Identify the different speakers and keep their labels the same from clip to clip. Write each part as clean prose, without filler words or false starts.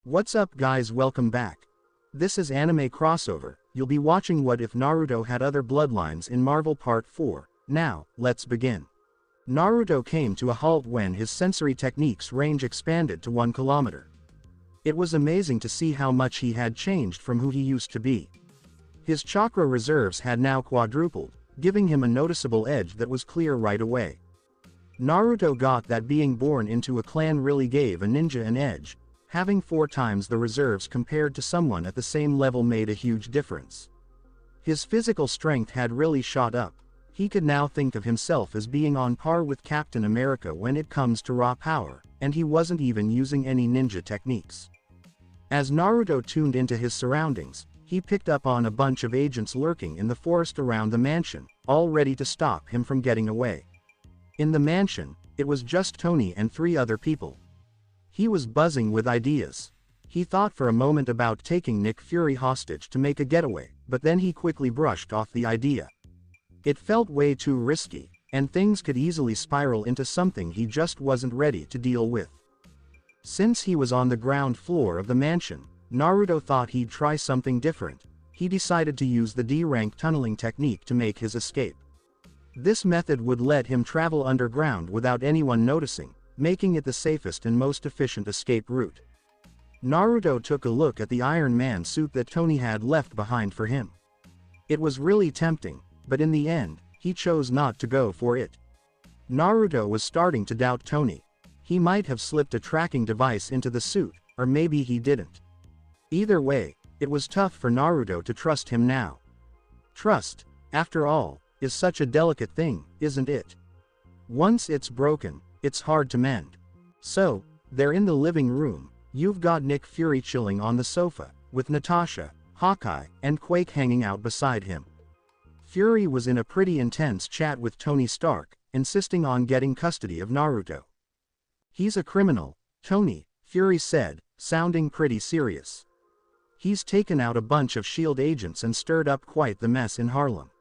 Speaker 1: What's up guys, welcome back. This is Anime Crossover. You'll be watching What If Naruto Had Other Bloodlines in Marvel Part 4. Now, let's begin. Naruto came to a halt when his sensory techniques range expanded to 1 kilometer. It was amazing to see how much he had changed from who he used to be. His chakra reserves had now quadrupled, giving him a noticeable edge that was clear right away. Naruto got that being born into a clan really gave a ninja an edge. Having 4 times the reserves compared to someone at the same level made a huge difference. His physical strength had really shot up. He could now think of himself as being on par with Captain America when it comes to raw power, and he wasn't even using any ninja techniques. As Naruto tuned into his surroundings, he picked up on a bunch of agents lurking in the forest around the mansion, all ready to stop him from getting away. In the mansion, it was just Tony and 3 other people. He was buzzing with ideas. He thought for a moment about taking Nick Fury hostage to make a getaway, but then he quickly brushed off the idea. It felt way too risky, and things could easily spiral into something he just wasn't ready to deal with. Since he was on the ground floor of the mansion, Naruto thought he'd try something different. He decided to use the D-rank tunneling technique to make his escape. This method would let him travel underground without anyone noticing, making it the safest and most efficient escape route. Naruto took a look at the Iron Man suit that Tony had left behind for him. It was really tempting, but in the end, he chose not to go for it. Naruto was starting to doubt Tony. He might have slipped a tracking device into the suit, or maybe he didn't. Either way, it was tough for Naruto to trust him now. Trust, after all, is such a delicate thing, isn't it? Once it's broken, it's hard to mend. So, there in the living room, you've got Nick Fury chilling on the sofa, with Natasha, Hawkeye, and Quake hanging out beside him. Fury was in a pretty intense chat with Tony Stark, insisting on getting custody of Naruto. He's a criminal, Tony, Fury said, sounding pretty serious. He's taken out a bunch of S.H.I.E.L.D. agents and stirred up quite the mess in Harlem.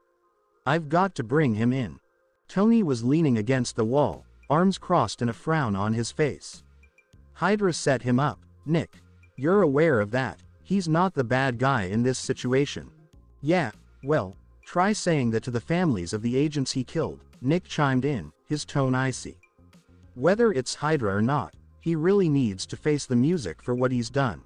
Speaker 1: I've got to bring him in. Tony was leaning against the wall, arms crossed and a frown on his face. Hydra set him up. Nick, you're aware of that. He's not the bad guy in this situation. Yeah, well, try saying that to the families of the agents he killed, Nick chimed in, his tone icy. Whether it's Hydra or not, he really needs to face the music for what he's done.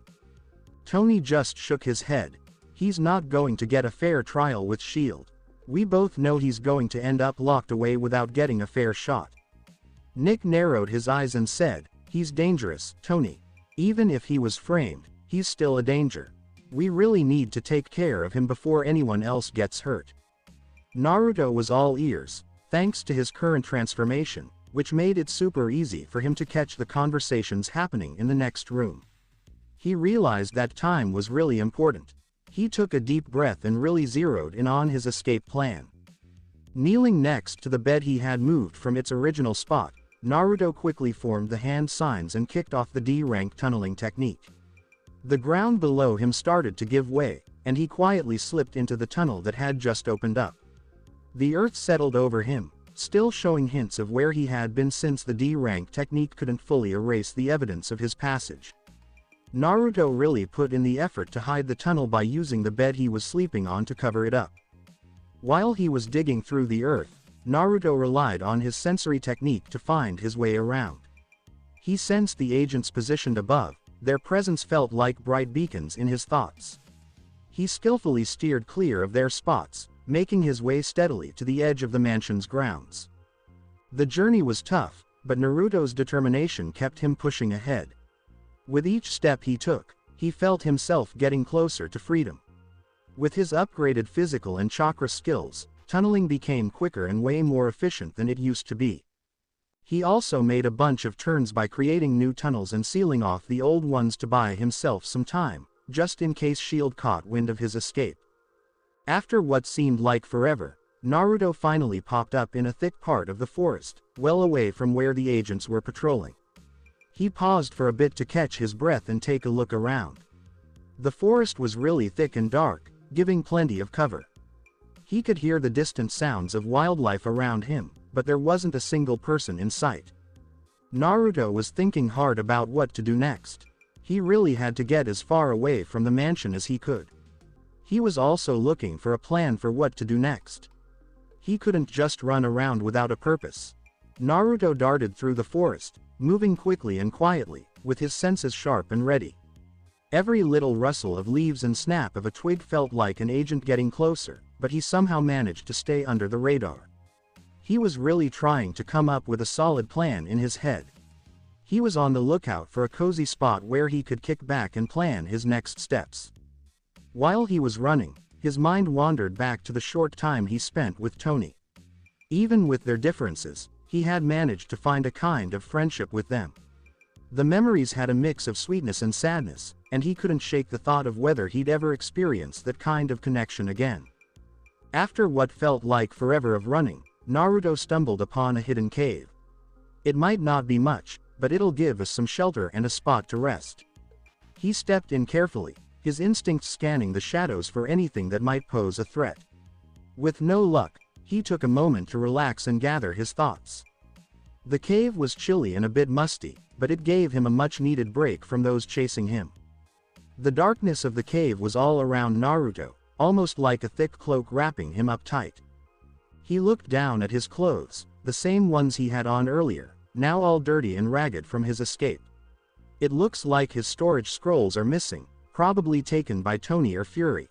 Speaker 1: Tony just shook his head. He's not going to get a fair trial with S.H.I.E.L.D. We both know he's going to end up locked away without getting a fair shot. Nick narrowed his eyes and said, he's dangerous, Tony. Even if he was framed, he's still a danger. We really need to take care of him before anyone else gets hurt. Naruto was all ears, thanks to his current transformation, which made it super easy for him to catch the conversations happening in the next room. He realized that time was really important. He took a deep breath and really zeroed in on his escape plan. Kneeling next to the bed he had moved from its original spot, Naruto quickly formed the hand signs and kicked off the D-rank tunneling technique. The ground below him started to give way, and he quietly slipped into the tunnel that had just opened up. The earth settled over him, still showing hints of where he had been since the D-rank technique couldn't fully erase the evidence of his passage. Naruto really put in the effort to hide the tunnel by using the bed he was sleeping on to cover it up. While he was digging through the earth, Naruto relied on his sensory technique to find his way around. He sensed the agents positioned above, their presence felt like bright beacons in his thoughts. He skillfully steered clear of their spots, making his way steadily to the edge of the mansion's grounds. The journey was tough, but Naruto's determination kept him pushing ahead. With each step he took, he felt himself getting closer to freedom. With his upgraded physical and chakra skills, tunneling became quicker and way more efficient than it used to be. He also made a bunch of turns by creating new tunnels and sealing off the old ones to buy himself some time, just in case S.H.I.E.L.D. caught wind of his escape. After what seemed like forever, Naruto finally popped up in a thick part of the forest, well away from where the agents were patrolling. He paused for a bit to catch his breath and take a look around. The forest was really thick and dark, giving plenty of cover. He could hear the distant sounds of wildlife around him, but there wasn't a single person in sight. Naruto was thinking hard about what to do next. He really had to get as far away from the mansion as he could. He was also looking for a plan for what to do next. He couldn't just run around without a purpose. Naruto darted through the forest, moving quickly and quietly, with his senses sharp and ready. Every little rustle of leaves and snap of a twig felt like an agent getting closer, but he somehow managed to stay under the radar. He was really trying to come up with a solid plan in his head. He was on the lookout for a cozy spot where he could kick back and plan his next steps. While he was running, his mind wandered back to the short time he spent with Tony. Even with their differences, he had managed to find a kind of friendship with them. The memories had a mix of sweetness and sadness, and he couldn't shake the thought of whether he'd ever experience that kind of connection again. After what felt like forever of running, Naruto stumbled upon a hidden cave. It might not be much, but it'll give us some shelter and a spot to rest. He stepped in carefully, his instincts scanning the shadows for anything that might pose a threat. With no luck, he took a moment to relax and gather his thoughts. The cave was chilly and a bit musty, but it gave him a much-needed break from those chasing him. The darkness of the cave was all around Naruto, almost like a thick cloak wrapping him up tight. He looked down at his clothes, the same ones he had on earlier, now all dirty and ragged from his escape. It looks like his storage scrolls are missing, probably taken by Tony or Fury.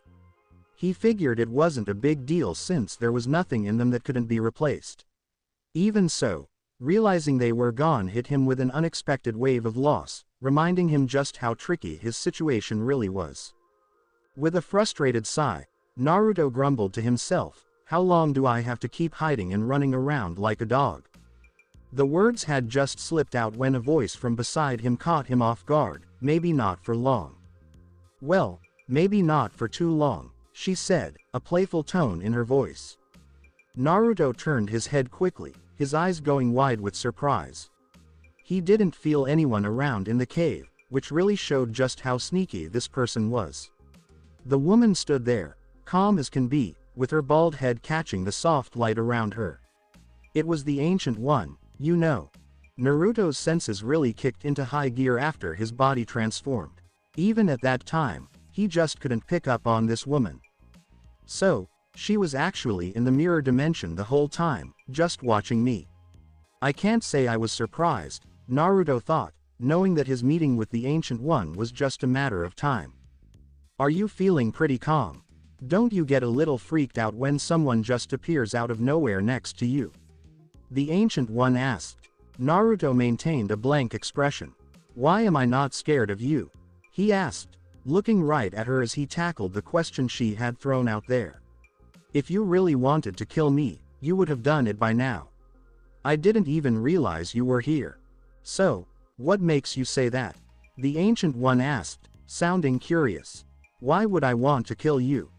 Speaker 1: He figured it wasn't a big deal since there was nothing in them that couldn't be replaced. Even so, realizing they were gone hit him with an unexpected wave of loss, reminding him just how tricky his situation really was. With a frustrated sigh, Naruto grumbled to himself, "How long do I have to keep hiding and running around like a dog?" The words had just slipped out when a voice from beside him caught him off guard. "Maybe not for long." "Well, maybe not for too long," she said, a playful tone in her voice. Naruto turned his head quickly, his eyes going wide with surprise. He didn't feel anyone around in the cave, which really showed just how sneaky this person was. The woman stood there, calm as can be, with her bald head catching the soft light around her. It was the Ancient One, you know. Naruto's senses really kicked into high gear after his body transformed. Even at that time, he just couldn't pick up on this woman. So, she was actually in the mirror dimension the whole time, just watching me. I can't say I was surprised, Naruto thought, knowing that his meeting with the Ancient One was just a matter of time. "Are you feeling pretty calm? Don't you get a little freaked out when someone just appears out of nowhere next to you?" the Ancient One asked. Naruto maintained a blank expression. "Why am I not scared of you?" he asked, looking right at her as he tackled the question she had thrown out there. "If you really wanted to kill me, you would have done it by now. I didn't even realize you were here." "So, what makes you say that?" the Ancient One asked, sounding curious. "Why would I want to kill you?"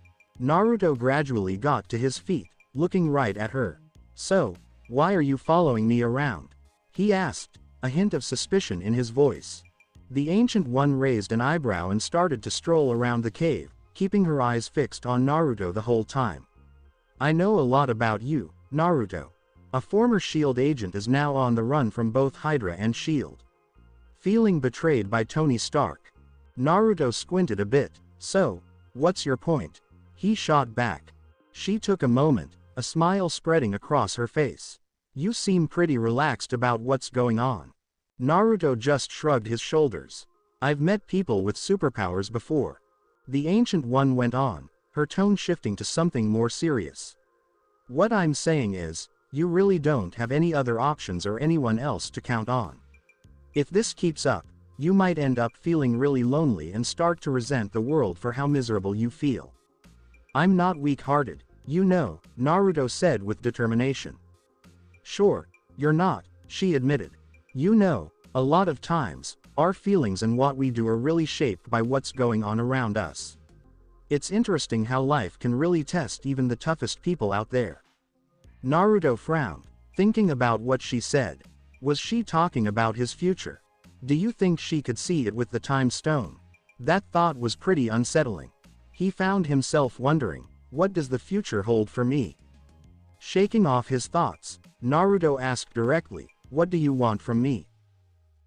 Speaker 1: Naruto gradually got to his feet, looking right at her. "So, why are you following me around?" he asked, a hint of suspicion in his voice. The Ancient One raised an eyebrow and started to stroll around the cave, keeping her eyes fixed on Naruto the whole time. "I know a lot about you, Naruto. A former SHIELD agent is now on the run from both Hydra and SHIELD. Feeling betrayed by Tony Stark?" Naruto squinted a bit. "So, what's your point?" he shot back. She took a moment, a smile spreading across her face. "You seem pretty relaxed about what's going on." Naruto just shrugged his shoulders. "I've met people with superpowers before." The Ancient One went on, her tone shifting to something more serious. "What I'm saying is, you really don't have any other options or anyone else to count on. If this keeps up, you might end up feeling really lonely and start to resent the world for how miserable you feel." "I'm not weak-hearted, you know," Naruto said with determination. "Sure, you're not," she admitted. "You know, a lot of times, our feelings and what we do are really shaped by what's going on around us. It's interesting how life can really test even the toughest people out there." Naruto frowned, thinking about what she said. Was she talking about his future? Do you think she could see it with the time stone? That thought was pretty unsettling. He found himself wondering, what does the future hold for me? Shaking off his thoughts, Naruto asked directly, "What do you want from me?"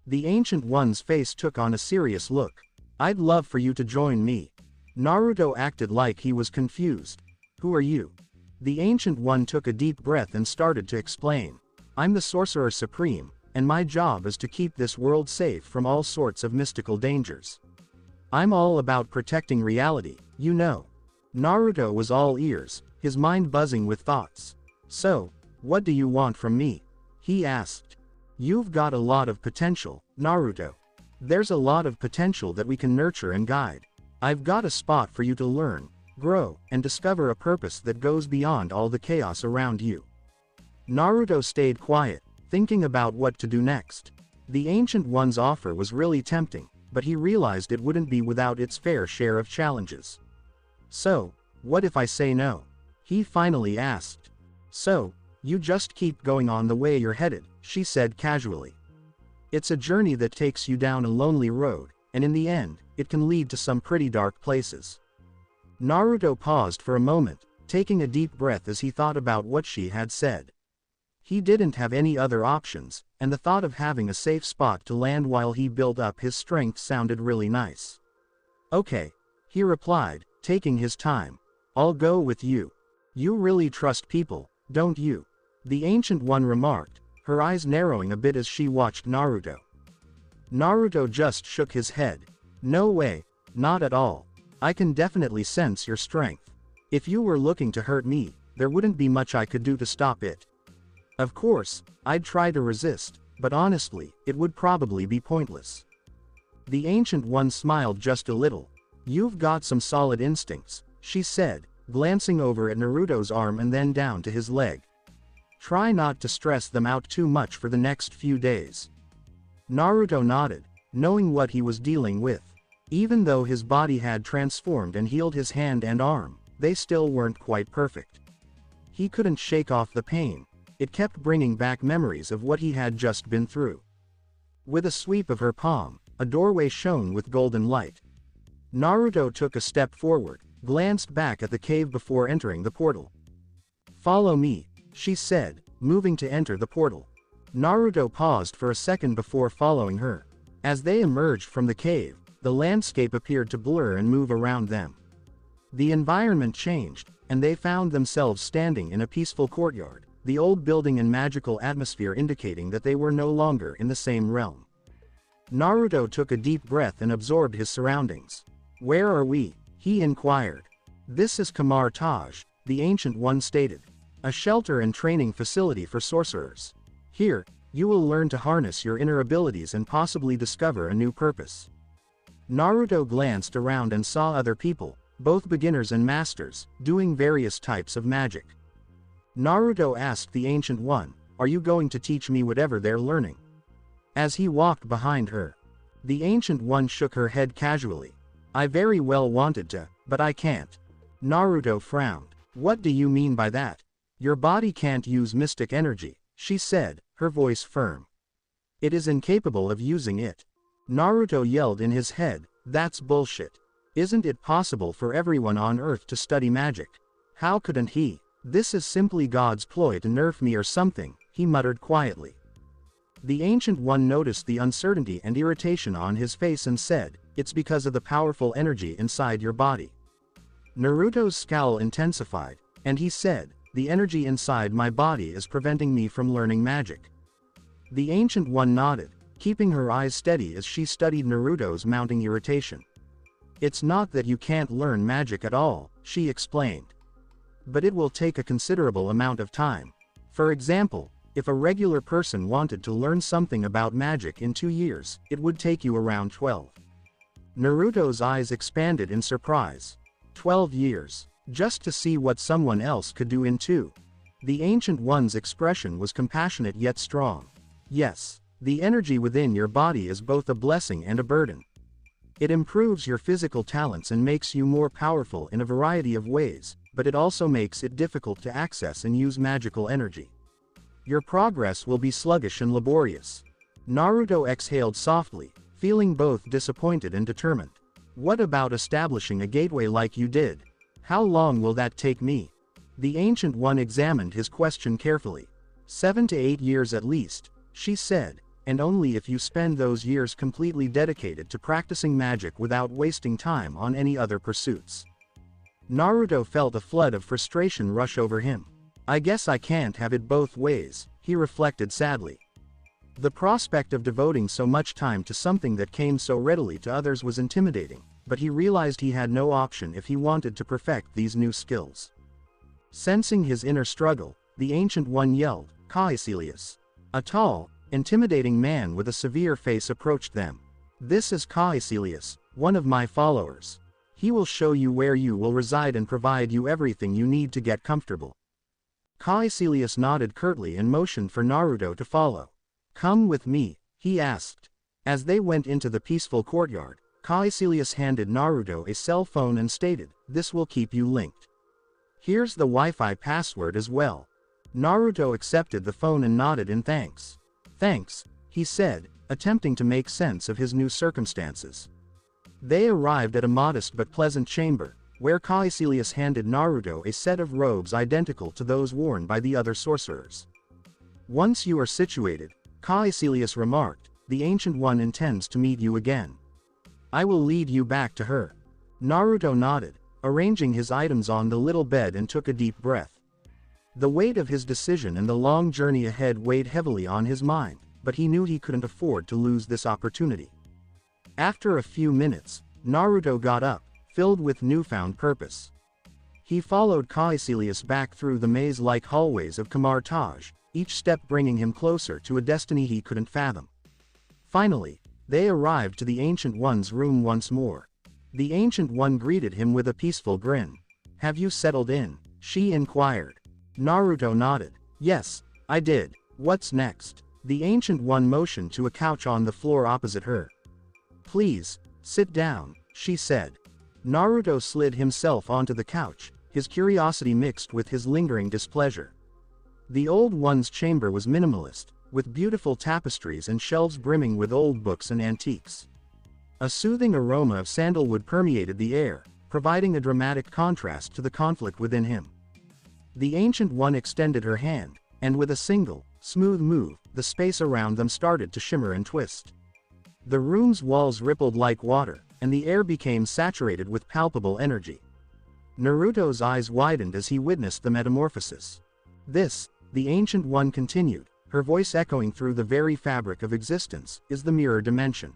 Speaker 1: The Ancient One's face took on a serious look. I'd love for you to join me. Naruto acted like he was confused. Who are you? The Ancient One took a deep breath and started to explain. I'm the Sorcerer Supreme, and my job is to keep this world safe from all sorts of mystical dangers. I'm all about protecting reality, you know. Naruto was all ears, his mind buzzing with thoughts. So, what do you want from me? He asked. You've got a lot of potential, Naruto. There's a lot of potential that we can nurture and guide. I've got a spot for you to learn, grow, and discover a purpose that goes beyond all the chaos around you. Naruto stayed quiet, thinking about what to do next. The Ancient One's offer was really tempting, but he realized it wouldn't be without its fair share of challenges. So, what if I say no? He finally asked. So, you just keep going on the way you're headed, she said casually. It's a journey that takes you down a lonely road, and in the end, it can lead to some pretty dark places. Naruto paused for a moment, taking a deep breath as he thought about what she had said. He didn't have any other options, and the thought of having a safe spot to land while he built up his strength sounded really nice. Okay, he replied, taking his time. I'll go with you. You really trust people, don't you? The Ancient One remarked, her eyes narrowing a bit as she watched Naruto. Naruto just shook his head. No way, not at all. I can definitely sense your strength. If you were looking to hurt me, there wouldn't be much I could do to stop it. Of course, I'd try to resist, but honestly, it would probably be pointless. The Ancient One smiled just a little. You've got some solid instincts, she said, glancing over at Naruto's arm and then down to his leg. Try not to stress them out too much for the next few days. Naruto nodded, knowing what he was dealing with. Even though his body had transformed and healed his hand and arm, they still weren't quite perfect. He couldn't shake off the pain. It kept bringing back memories of what he had just been through. With a sweep of her palm, a doorway shone with golden light. Naruto took a step forward, glanced back at the cave before entering the portal. Follow me, she said, moving to enter the portal. Naruto paused for a second before following her. As they emerged from the cave, the landscape appeared to blur and move around them. The environment changed, and they found themselves standing in a peaceful courtyard, the old building and magical atmosphere indicating that they were no longer in the same realm. Naruto took a deep breath and absorbed his surroundings. Where are we? He inquired. This is Kamar-Taj, the Ancient One stated. A shelter and training facility for sorcerers. Here, you will learn to harness your inner abilities and possibly discover a new purpose. Naruto glanced around and saw other people, both beginners and masters, doing various types of magic. Naruto asked the Ancient One, are you going to teach me whatever they're learning? As he walked behind her. The Ancient One shook her head casually. I very well wanted to, but I can't. Naruto frowned. What do you mean by that? Your body can't use mystic energy, she said, her voice firm. It is incapable of using it. Naruto yelled in his head, that's bullshit. Isn't it possible for everyone on Earth to study magic? How couldn't he? This is simply God's ploy to nerf me or something, he muttered quietly. The Ancient One noticed the uncertainty and irritation on his face and said, it's because of the powerful energy inside your body. Naruto's scowl intensified, and he said, the energy inside my body is preventing me from learning magic. The Ancient One nodded, keeping her eyes steady as she studied Naruto's mounting irritation. It's not that you can't learn magic at all, she explained. But it will take a considerable amount of time. For example, if a regular person wanted to learn something about magic in 2 years, it would take you around 12. Naruto's eyes expanded in surprise. 12 years. Just to see what someone else could do in 2. The Ancient One's expression was compassionate yet strong. Yes, the energy within your body is both a blessing and a burden. It improves your physical talents and makes you more powerful in a variety of ways, but it also makes it difficult to access and use magical energy. Your progress will be sluggish and laborious. Naruto exhaled softly, feeling both disappointed and determined. What about establishing a gateway like you did? How long will that take me? The Ancient One examined his question carefully. 7 to 8 years at least, she said, and only if you spend those years completely dedicated to practicing magic without wasting time on any other pursuits. Naruto felt a flood of frustration rush over him. I guess I can't have it both ways, he reflected sadly. The prospect of devoting so much time to something that came so readily to others was intimidating, but he realized he had no option if he wanted to perfect these new skills. Sensing his inner struggle, the Ancient One yelled, "Caecilius!" A tall, intimidating man with a severe face approached them. "This is Caecilius, one of my followers. He will show you where you will reside and provide you everything you need to get comfortable." Caecilius nodded curtly and motioned for Naruto to follow. "Come with me," he asked. As they went into the peaceful courtyard, Caecilius handed Naruto a cell phone and stated, "This will keep you linked. Here's the Wi-Fi password as well." Naruto accepted the phone and nodded in thanks. "Thanks," he said, attempting to make sense of his new circumstances. They arrived at a modest but pleasant chamber, where Caecilius handed Naruto a set of robes identical to those worn by the other sorcerers. "Once you are situated," Caecilius remarked, "the Ancient One intends to meet you again. I will lead you back to her." Naruto nodded, arranging his items on the little bed and took a deep breath. The weight of his decision and the long journey ahead weighed heavily on his mind, but he knew he couldn't afford to lose this opportunity. After a few minutes, Naruto got up, filled with newfound purpose. He followed Caecilius back through the maze-like hallways of Kamar-Taj, each step bringing him closer to a destiny he couldn't fathom. Finally, they arrived to the Ancient One's room once more. The Ancient One greeted him with a peaceful grin. "Have you settled in?" she inquired. Naruto nodded. "Yes, I did. What's next?" The Ancient One motioned to a couch on the floor opposite her. "Please, sit down," she said. Naruto slid himself onto the couch, his curiosity mixed with his lingering displeasure. The Old One's chamber was minimalist, with beautiful tapestries and shelves brimming with old books and antiques. A soothing aroma of sandalwood permeated the air, providing a dramatic contrast to the conflict within him. The Ancient One extended her hand, and with a single, smooth move, the space around them started to shimmer and twist. The room's walls rippled like water, and the air became saturated with palpable energy. Naruto's eyes widened as he witnessed the metamorphosis. "This," the Ancient One continued, her voice echoing through the very fabric of existence, "is the mirror dimension."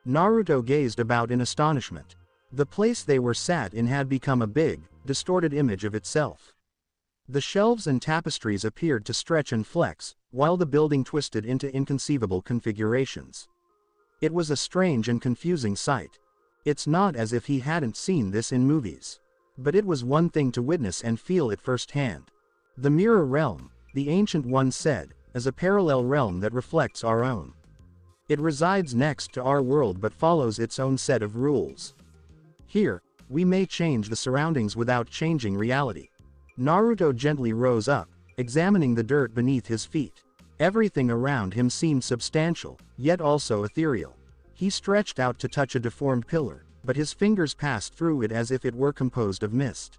Speaker 1: Naruto gazed about in astonishment. The place they were sat in had become a big, distorted image of itself. The shelves and tapestries appeared to stretch and flex, while the building twisted into inconceivable configurations. It was a strange and confusing sight. It's not as if he hadn't seen this in movies. But it was one thing to witness and feel it firsthand. "The Mirror Realm," the Ancient One said, "is a parallel realm that reflects our own. It resides next to our world but follows its own set of rules. Here, we may change the surroundings without changing reality." Naruto gently rose up, examining the dirt beneath his feet. Everything around him seemed substantial, yet also ethereal. He stretched out to touch a deformed pillar, but his fingers passed through it as if it were composed of mist.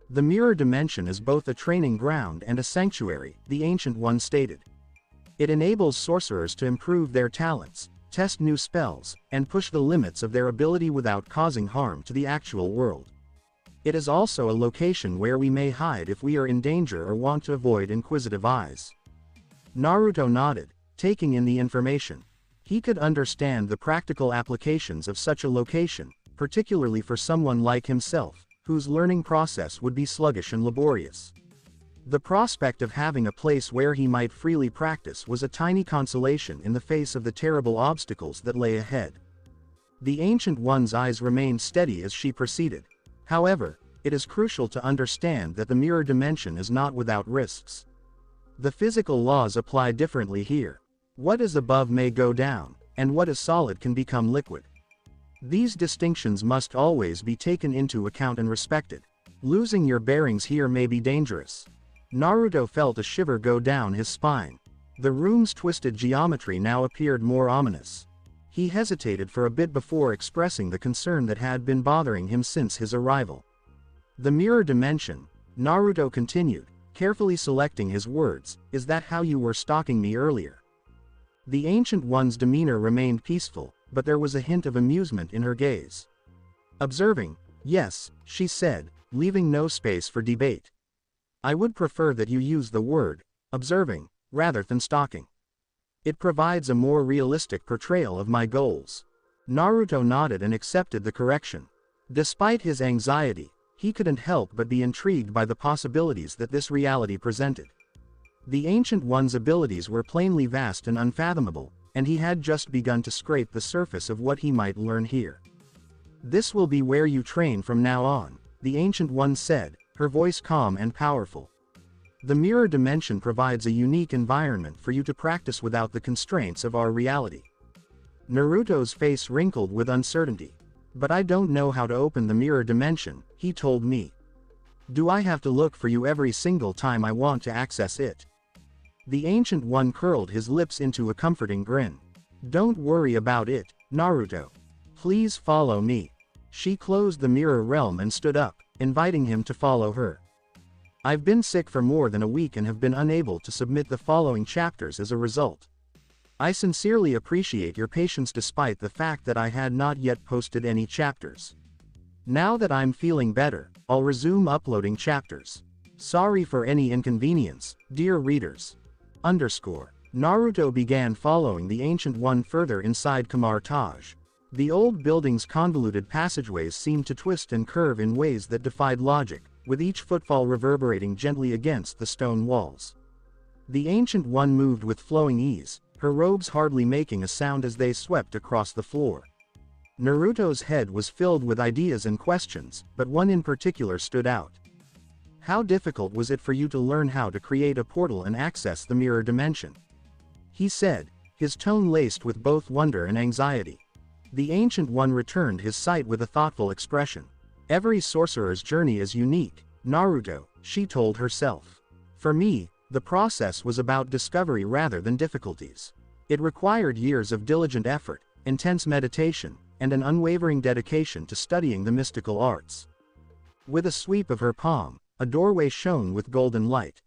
Speaker 1: "The mirror dimension is both a training ground and a sanctuary," the Ancient One stated. "It enables sorcerers to improve their talents, test new spells, and push the limits of their ability without causing harm to the actual world. It is also a location where we may hide if we are in danger or want to avoid inquisitive eyes." Naruto nodded, taking in the information. He could understand the practical applications of such a location, particularly for someone like himself, whose learning process would be sluggish and laborious. The prospect of having a place where he might freely practice was a tiny consolation in the face of the terrible obstacles that lay ahead. The Ancient One's eyes remained steady as she proceeded. "However, it is crucial to understand that the mirror dimension is not without risks. The physical laws apply differently here. What is above may go down, and what is solid can become liquid. These distinctions must always be taken into account and respected. Losing your bearings here may be dangerous." Naruto felt a shiver go down his spine. The room's twisted geometry now appeared more ominous. He hesitated for a bit before expressing the concern that had been bothering him since his arrival. "The mirror dimension," Naruto continued, carefully selecting his words, "is that how you were stalking me earlier?" The Ancient One's demeanor remained peaceful, but there was a hint of amusement in her gaze. Observing, yes, she said, leaving no space for debate. I would prefer that you use the word, observing, rather than stalking. It provides a more realistic portrayal of my goals. Naruto nodded and accepted the correction. Despite his anxiety, he couldn't help but be intrigued by the possibilities that this reality presented. The Ancient One's abilities were plainly vast and unfathomable, and he had just begun to scrape the surface of what he might learn here. This will be where you train from now on, the Ancient One said, her voice calm and powerful. The mirror dimension provides a unique environment for you to practice without the constraints of our reality. Naruto's face wrinkled with uncertainty. But I don't know how to open the mirror dimension, he told me. Do I have to look for you every single time I want to access it? The Ancient One curled his lips into a comforting grin. Don't worry about it, Naruto. Please follow me. She closed the mirror realm and stood up, inviting him to follow her. I've been sick for more than a week and have been unable to submit the following chapters as a result. I sincerely appreciate your patience despite the fact that I had not yet posted any chapters. Now that I'm feeling better, I'll resume uploading chapters. Sorry for any inconvenience, dear readers. Naruto began following the Ancient One further inside Kamar-Taj. The old building's convoluted passageways seemed to twist and curve in ways that defied logic, with each footfall reverberating gently against the stone walls. The Ancient One moved with flowing ease, her robes hardly making a sound as they swept across the floor. Naruto's head was filled with ideas and questions, but one in particular stood out. How difficult was it for you to learn how to create a portal and access the mirror dimension? He said, his tone laced with both wonder and anxiety. The Ancient One returned his sight with a thoughtful expression. Every sorcerer's journey is unique, Naruto, she told herself. For me, the process was about discovery rather than difficulties. It required years of diligent effort, intense meditation, and an unwavering dedication to studying the mystical arts. With a sweep of her palm, a doorway shone with golden light.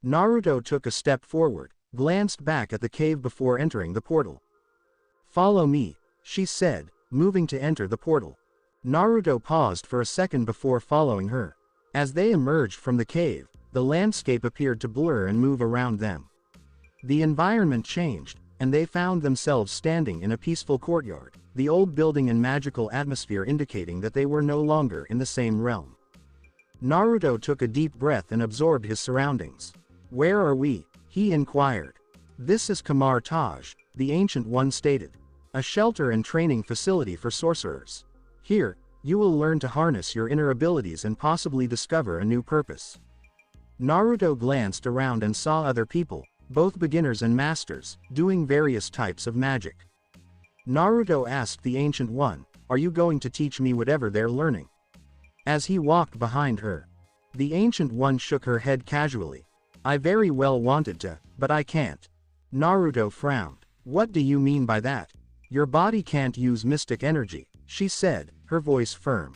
Speaker 1: Naruto took a step forward, glanced back at the cave before entering the portal. Follow me, she said, moving to enter the portal. Naruto paused for a second before following her. As they emerged from the cave, the landscape appeared to blur and move around them. The environment changed, and they found themselves standing in a peaceful courtyard, the old building and magical atmosphere indicating that they were no longer in the same realm. Naruto took a deep breath and absorbed his surroundings. Where are we? He inquired. This is Kamar-Taj, the Ancient One stated. A shelter and training facility for sorcerers. Here, you will learn to harness your inner abilities and possibly discover a new purpose. Naruto glanced around and saw other people, both beginners and masters, doing various types of magic. Naruto asked the Ancient One, are you going to teach me whatever they're learning? As he walked behind her, the Ancient One shook her head casually. I very well wanted to, but I can't. Naruto frowned. What do you mean by that? Your body can't use mystic energy, she said, her voice firm.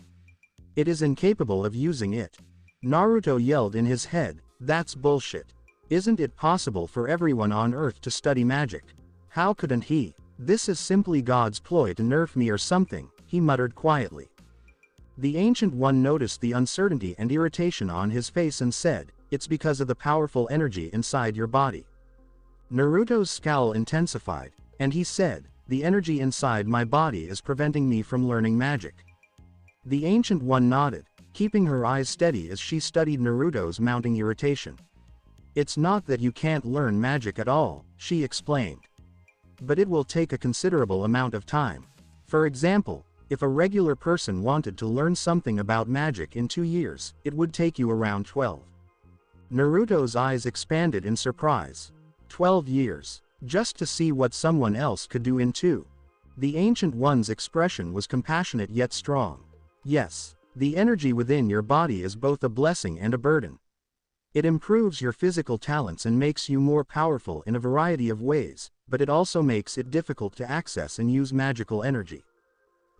Speaker 1: It is incapable of using it. Naruto yelled in his head, that's bullshit. Isn't it possible for everyone on Earth to study magic? How couldn't he? This is simply God's ploy to nerf me or something, he muttered quietly. The Ancient One noticed the uncertainty and irritation on his face and said, it's because of the powerful energy inside your body. Naruto's scowl intensified, and he said, the energy inside my body is preventing me from learning magic. The Ancient One nodded, keeping her eyes steady as she studied Naruto's mounting irritation. It's not that you can't learn magic at all, she explained. But it will take a considerable amount of time. For example, if a regular person wanted to learn something about magic in 2 years, it would take you around 12. Naruto's eyes expanded in surprise. 12 years. Just to see what someone else could do in 2. The Ancient One's expression was compassionate yet strong. Yes, the energy within your body is both a blessing and a burden. It improves your physical talents and makes you more powerful in a variety of ways, but it also makes it difficult to access and use magical energy.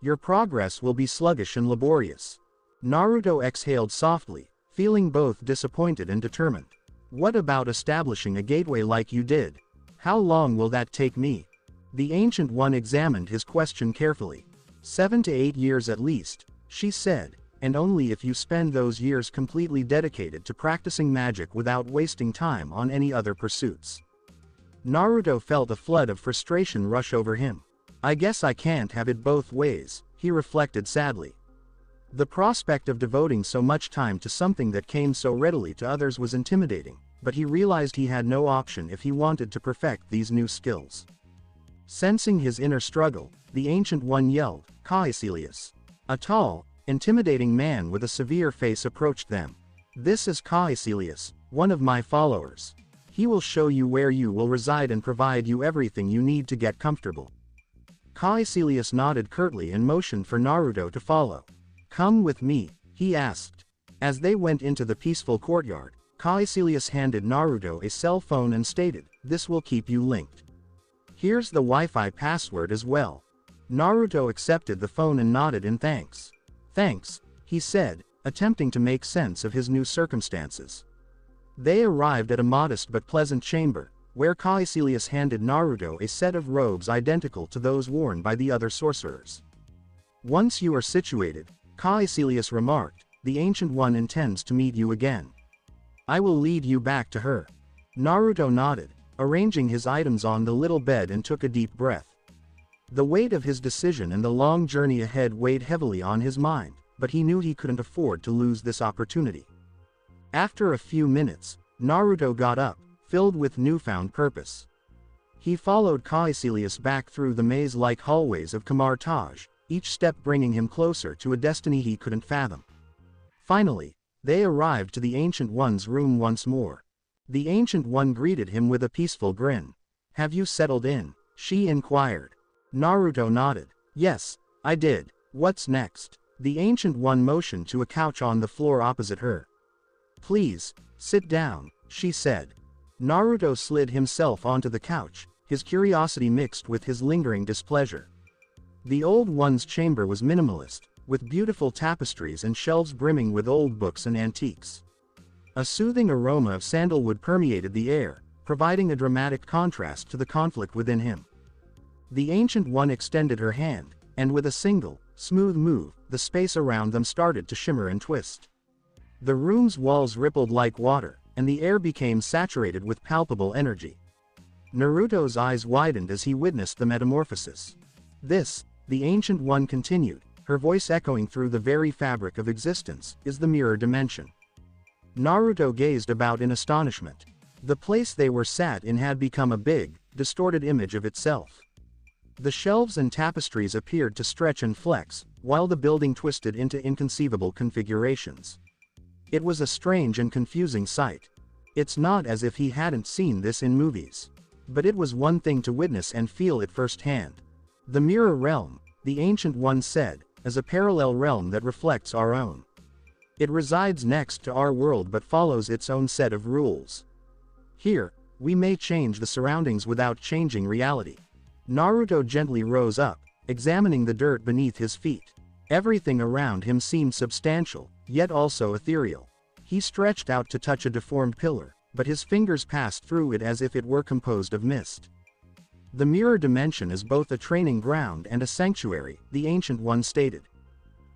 Speaker 1: Your progress will be sluggish and laborious. Naruto exhaled softly, feeling both disappointed and determined. What about establishing a gateway like you did? How long will that take me? The Ancient One examined his question carefully. 7 to 8 years at least, she said, and only if you spend those years completely dedicated to practicing magic without wasting time on any other pursuits. Naruto felt a flood of frustration rush over him. I guess I can't have it both ways, he reflected sadly. The prospect of devoting so much time to something that came so readily to others was intimidating, but he realized he had no option if he wanted to perfect these new skills. Sensing his inner struggle, the Ancient One yelled, Caecilius. A tall, intimidating man with a severe face approached them. This is Caecilius, one of my followers. He will show you where you will reside and provide you everything you need to get comfortable. Caecilius nodded curtly and motioned for Naruto to follow. Come with me, he asked. As they went into the peaceful courtyard, Caecilius handed Naruto a cell phone and stated, this will keep you linked. Here's the Wi-Fi password as well. Naruto accepted the phone and nodded in thanks. Thanks, he said, attempting to make sense of his new circumstances. They arrived at a modest but pleasant chamber, where Caecilius handed Naruto a set of robes identical to those worn by the other sorcerers. Once you are situated, Caecilius remarked, the Ancient One intends to meet you again. I will lead you back to her. Naruto nodded, arranging his items on the little bed and took a deep breath. The weight of his decision and the long journey ahead weighed heavily on his mind, but he knew he couldn't afford to lose this opportunity. After a few minutes, Naruto got up, filled with newfound purpose. He followed Caecilius back through the maze-like hallways of Kamar-Taj, each step bringing him closer to a destiny he couldn't fathom. Finally, they arrived to the Ancient One's room once more. The Ancient One greeted him with a peaceful grin. Have you settled in? She inquired. Naruto nodded. Yes, I did. What's next? The Ancient One motioned to a couch on the floor opposite her. Please, sit down, she said. Naruto slid himself onto the couch, his curiosity mixed with his lingering displeasure. The Old One's chamber was minimalist, with beautiful tapestries and shelves brimming with old books and antiques. A soothing aroma of sandalwood permeated the air, providing a dramatic contrast to the conflict within him. The Ancient One extended her hand, and with a single, smooth move, the space around them started to shimmer and twist. The room's walls rippled like water, and the air became saturated with palpable energy. Naruto's eyes widened as he witnessed the metamorphosis. This, the Ancient One continued, her voice echoing through the very fabric of existence, is the mirror dimension. Naruto gazed about in astonishment. The place they were sat in had become a big, distorted image of itself. The shelves and tapestries appeared to stretch and flex, while the building twisted into inconceivable configurations. It was a strange and confusing sight. It's not as if he hadn't seen this in movies. But it was one thing to witness and feel it firsthand. The Mirror Realm, the Ancient One said, is a parallel realm that reflects our own. It resides next to our world but follows its own set of rules. Here, we may change the surroundings without changing reality. Naruto gently rose up, examining the dirt beneath his feet. Everything around him seemed substantial, yet also ethereal. He stretched out to touch a deformed pillar, but his fingers passed through it as if it were composed of mist. The mirror dimension is both a training ground and a sanctuary, the Ancient One stated.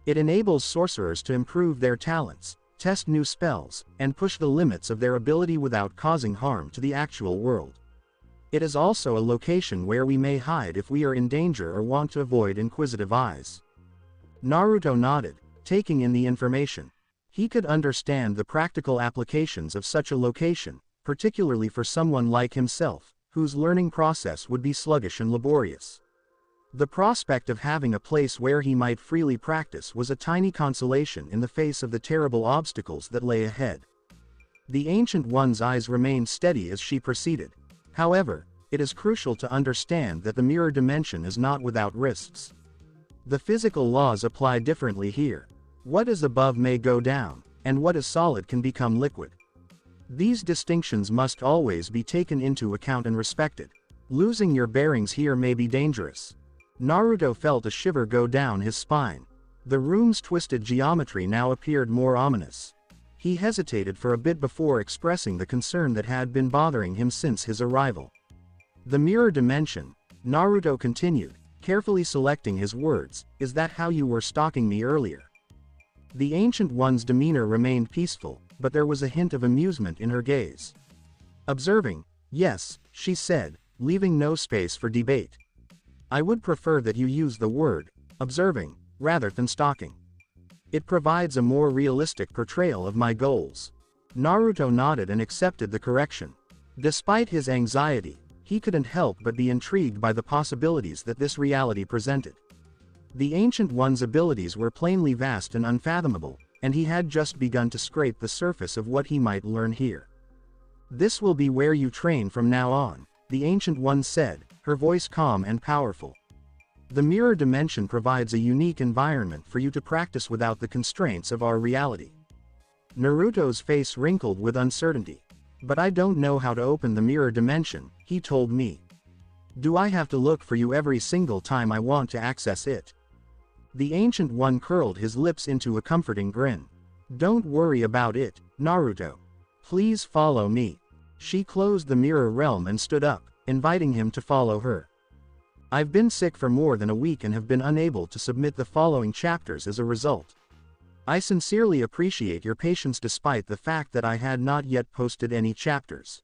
Speaker 1: It enables sorcerers to improve their talents, test new spells, and push the limits of their ability without causing harm to the actual world. It is also a location where we may hide if we are in danger or want to avoid inquisitive eyes. Naruto nodded, taking in the information. He could understand the practical applications of such a location, particularly for someone like himself, whose learning process would be sluggish and laborious. The prospect of having a place where he might freely practice was a tiny consolation in the face of the terrible obstacles that lay ahead. The Ancient One's eyes remained steady as she proceeded. However, it is crucial to understand that the mirror dimension is not without risks. The physical laws apply differently here. What is above may go down, and what is solid can become liquid. These distinctions must always be taken into account and respected. Losing your bearings here may be dangerous. Naruto felt a shiver go down his spine. The room's twisted geometry now appeared more ominous. He hesitated for a bit before expressing the concern that had been bothering him since his arrival. The mirror dimension, Naruto continued, carefully selecting his words, is that how you were stalking me earlier? The Ancient One's demeanor remained peaceful, but there was a hint of amusement in her gaze. Observing, yes, she said, leaving no space for debate. I would prefer that you use the word, observing, rather than stalking. It provides a more realistic portrayal of my goals. Naruto nodded and accepted the correction. Despite his anxiety, he couldn't help but be intrigued by the possibilities that this reality presented. The Ancient One's abilities were plainly vast and unfathomable, and he had just begun to scrape the surface of what he might learn here. This will be where you train from now on, the Ancient One said, her voice calm and powerful. The mirror dimension provides a unique environment for you to practice without the constraints of our reality. Naruto's face wrinkled with uncertainty. But I don't know how to open the mirror dimension, he told me. Do I have to look for you every single time I want to access it? The Ancient One curled his lips into a comforting grin. Don't worry about it, Naruto. Please follow me. She closed the mirror realm and stood up, inviting him to follow her. I've been sick for more than a week and have been unable to submit the following chapters as a result. I sincerely appreciate your patience despite the fact that I had not yet posted any chapters.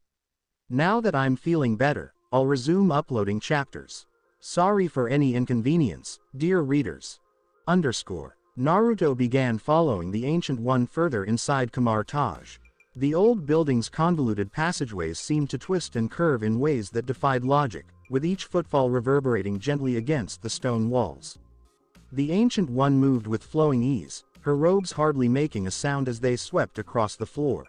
Speaker 1: Now that I'm feeling better, I'll resume uploading chapters. Sorry for any inconvenience, dear readers. Naruto began following the Ancient One further inside Kamar-Taj. The old building's convoluted passageways seemed to twist and curve in ways that defied logic, with each footfall reverberating gently against the stone walls. The Ancient One moved with flowing ease, her robes hardly making a sound as they swept across the floor.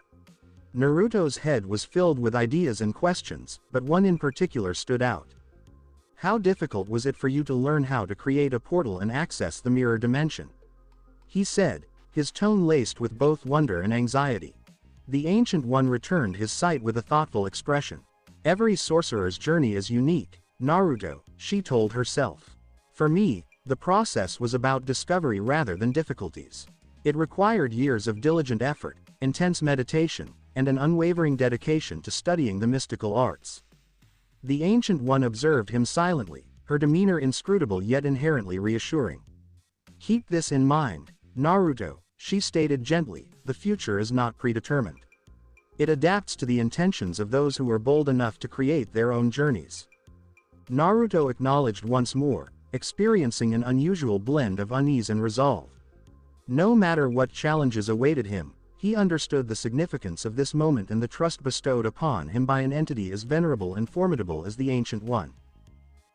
Speaker 1: Naruto's head was filled with ideas and questions, but one in particular stood out. How difficult was it for you to learn how to create a portal and access the mirror dimension? He said, his tone laced with both wonder and anxiety. The Ancient One returned his sight with a thoughtful expression. Every sorcerer's journey is unique, Naruto, she told herself. For me, the process was about discovery rather than difficulties. It required years of diligent effort, intense meditation, and an unwavering dedication to studying the mystical arts. The Ancient One observed him silently, her demeanor inscrutable yet inherently reassuring. Keep this in mind, Naruto, she stated gently, the future is not predetermined. It adapts to the intentions of those who are bold enough to create their own journeys. Naruto acknowledged once more, experiencing an unusual blend of unease and resolve. No matter what challenges awaited him, he understood the significance of this moment and the trust bestowed upon him by an entity as venerable and formidable as the Ancient One.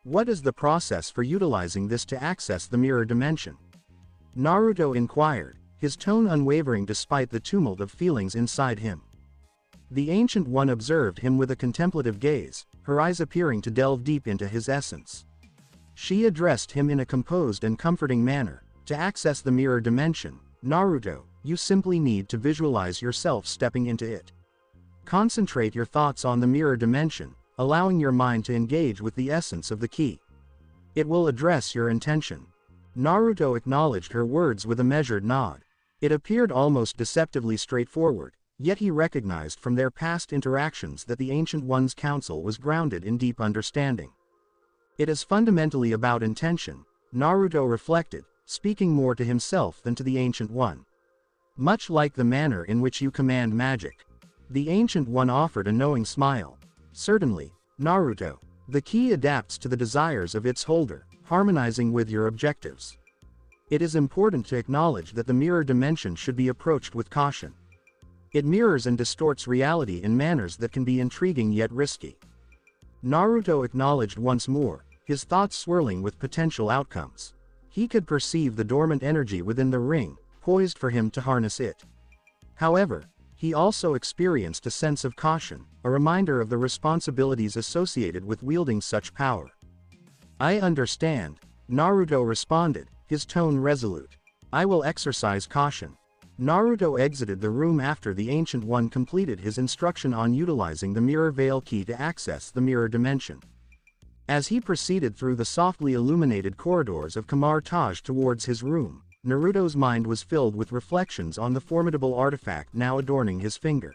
Speaker 1: What is the process for utilizing this to access the mirror dimension? Naruto inquired, his tone unwavering despite the tumult of feelings inside him. The Ancient One observed him with a contemplative gaze, her eyes appearing to delve deep into his essence. She addressed him in a composed and comforting manner. To access the mirror dimension, Naruto, you simply need to visualize yourself stepping into it. Concentrate your thoughts on the mirror dimension, allowing your mind to engage with the essence of the key. It will address your intention. Naruto acknowledged her words with a measured nod. It appeared almost deceptively straightforward, yet he recognized from their past interactions that the Ancient One's counsel was grounded in deep understanding. It is fundamentally about intention, Naruto reflected, speaking more to himself than to the Ancient One. Much like the manner in which you command magic. The Ancient One offered a knowing smile. Certainly, Naruto. The key adapts to the desires of its holder, harmonizing with your objectives. It is important to acknowledge that the mirror dimension should be approached with caution. It mirrors and distorts reality in manners that can be intriguing yet risky. Naruto acknowledged once more, his thoughts swirling with potential outcomes. He could perceive the dormant energy within the ring, poised for him to harness it. However, he also experienced a sense of caution, a reminder of the responsibilities associated with wielding such power. I understand, Naruto responded, his tone resolute. I will exercise caution. Naruto exited the room after the Ancient One completed his instruction on utilizing the Mirror Veil key to access the mirror dimension. As he proceeded through the softly illuminated corridors of Kamar-Taj towards his room, Naruto's mind was filled with reflections on the formidable artifact now adorning his finger.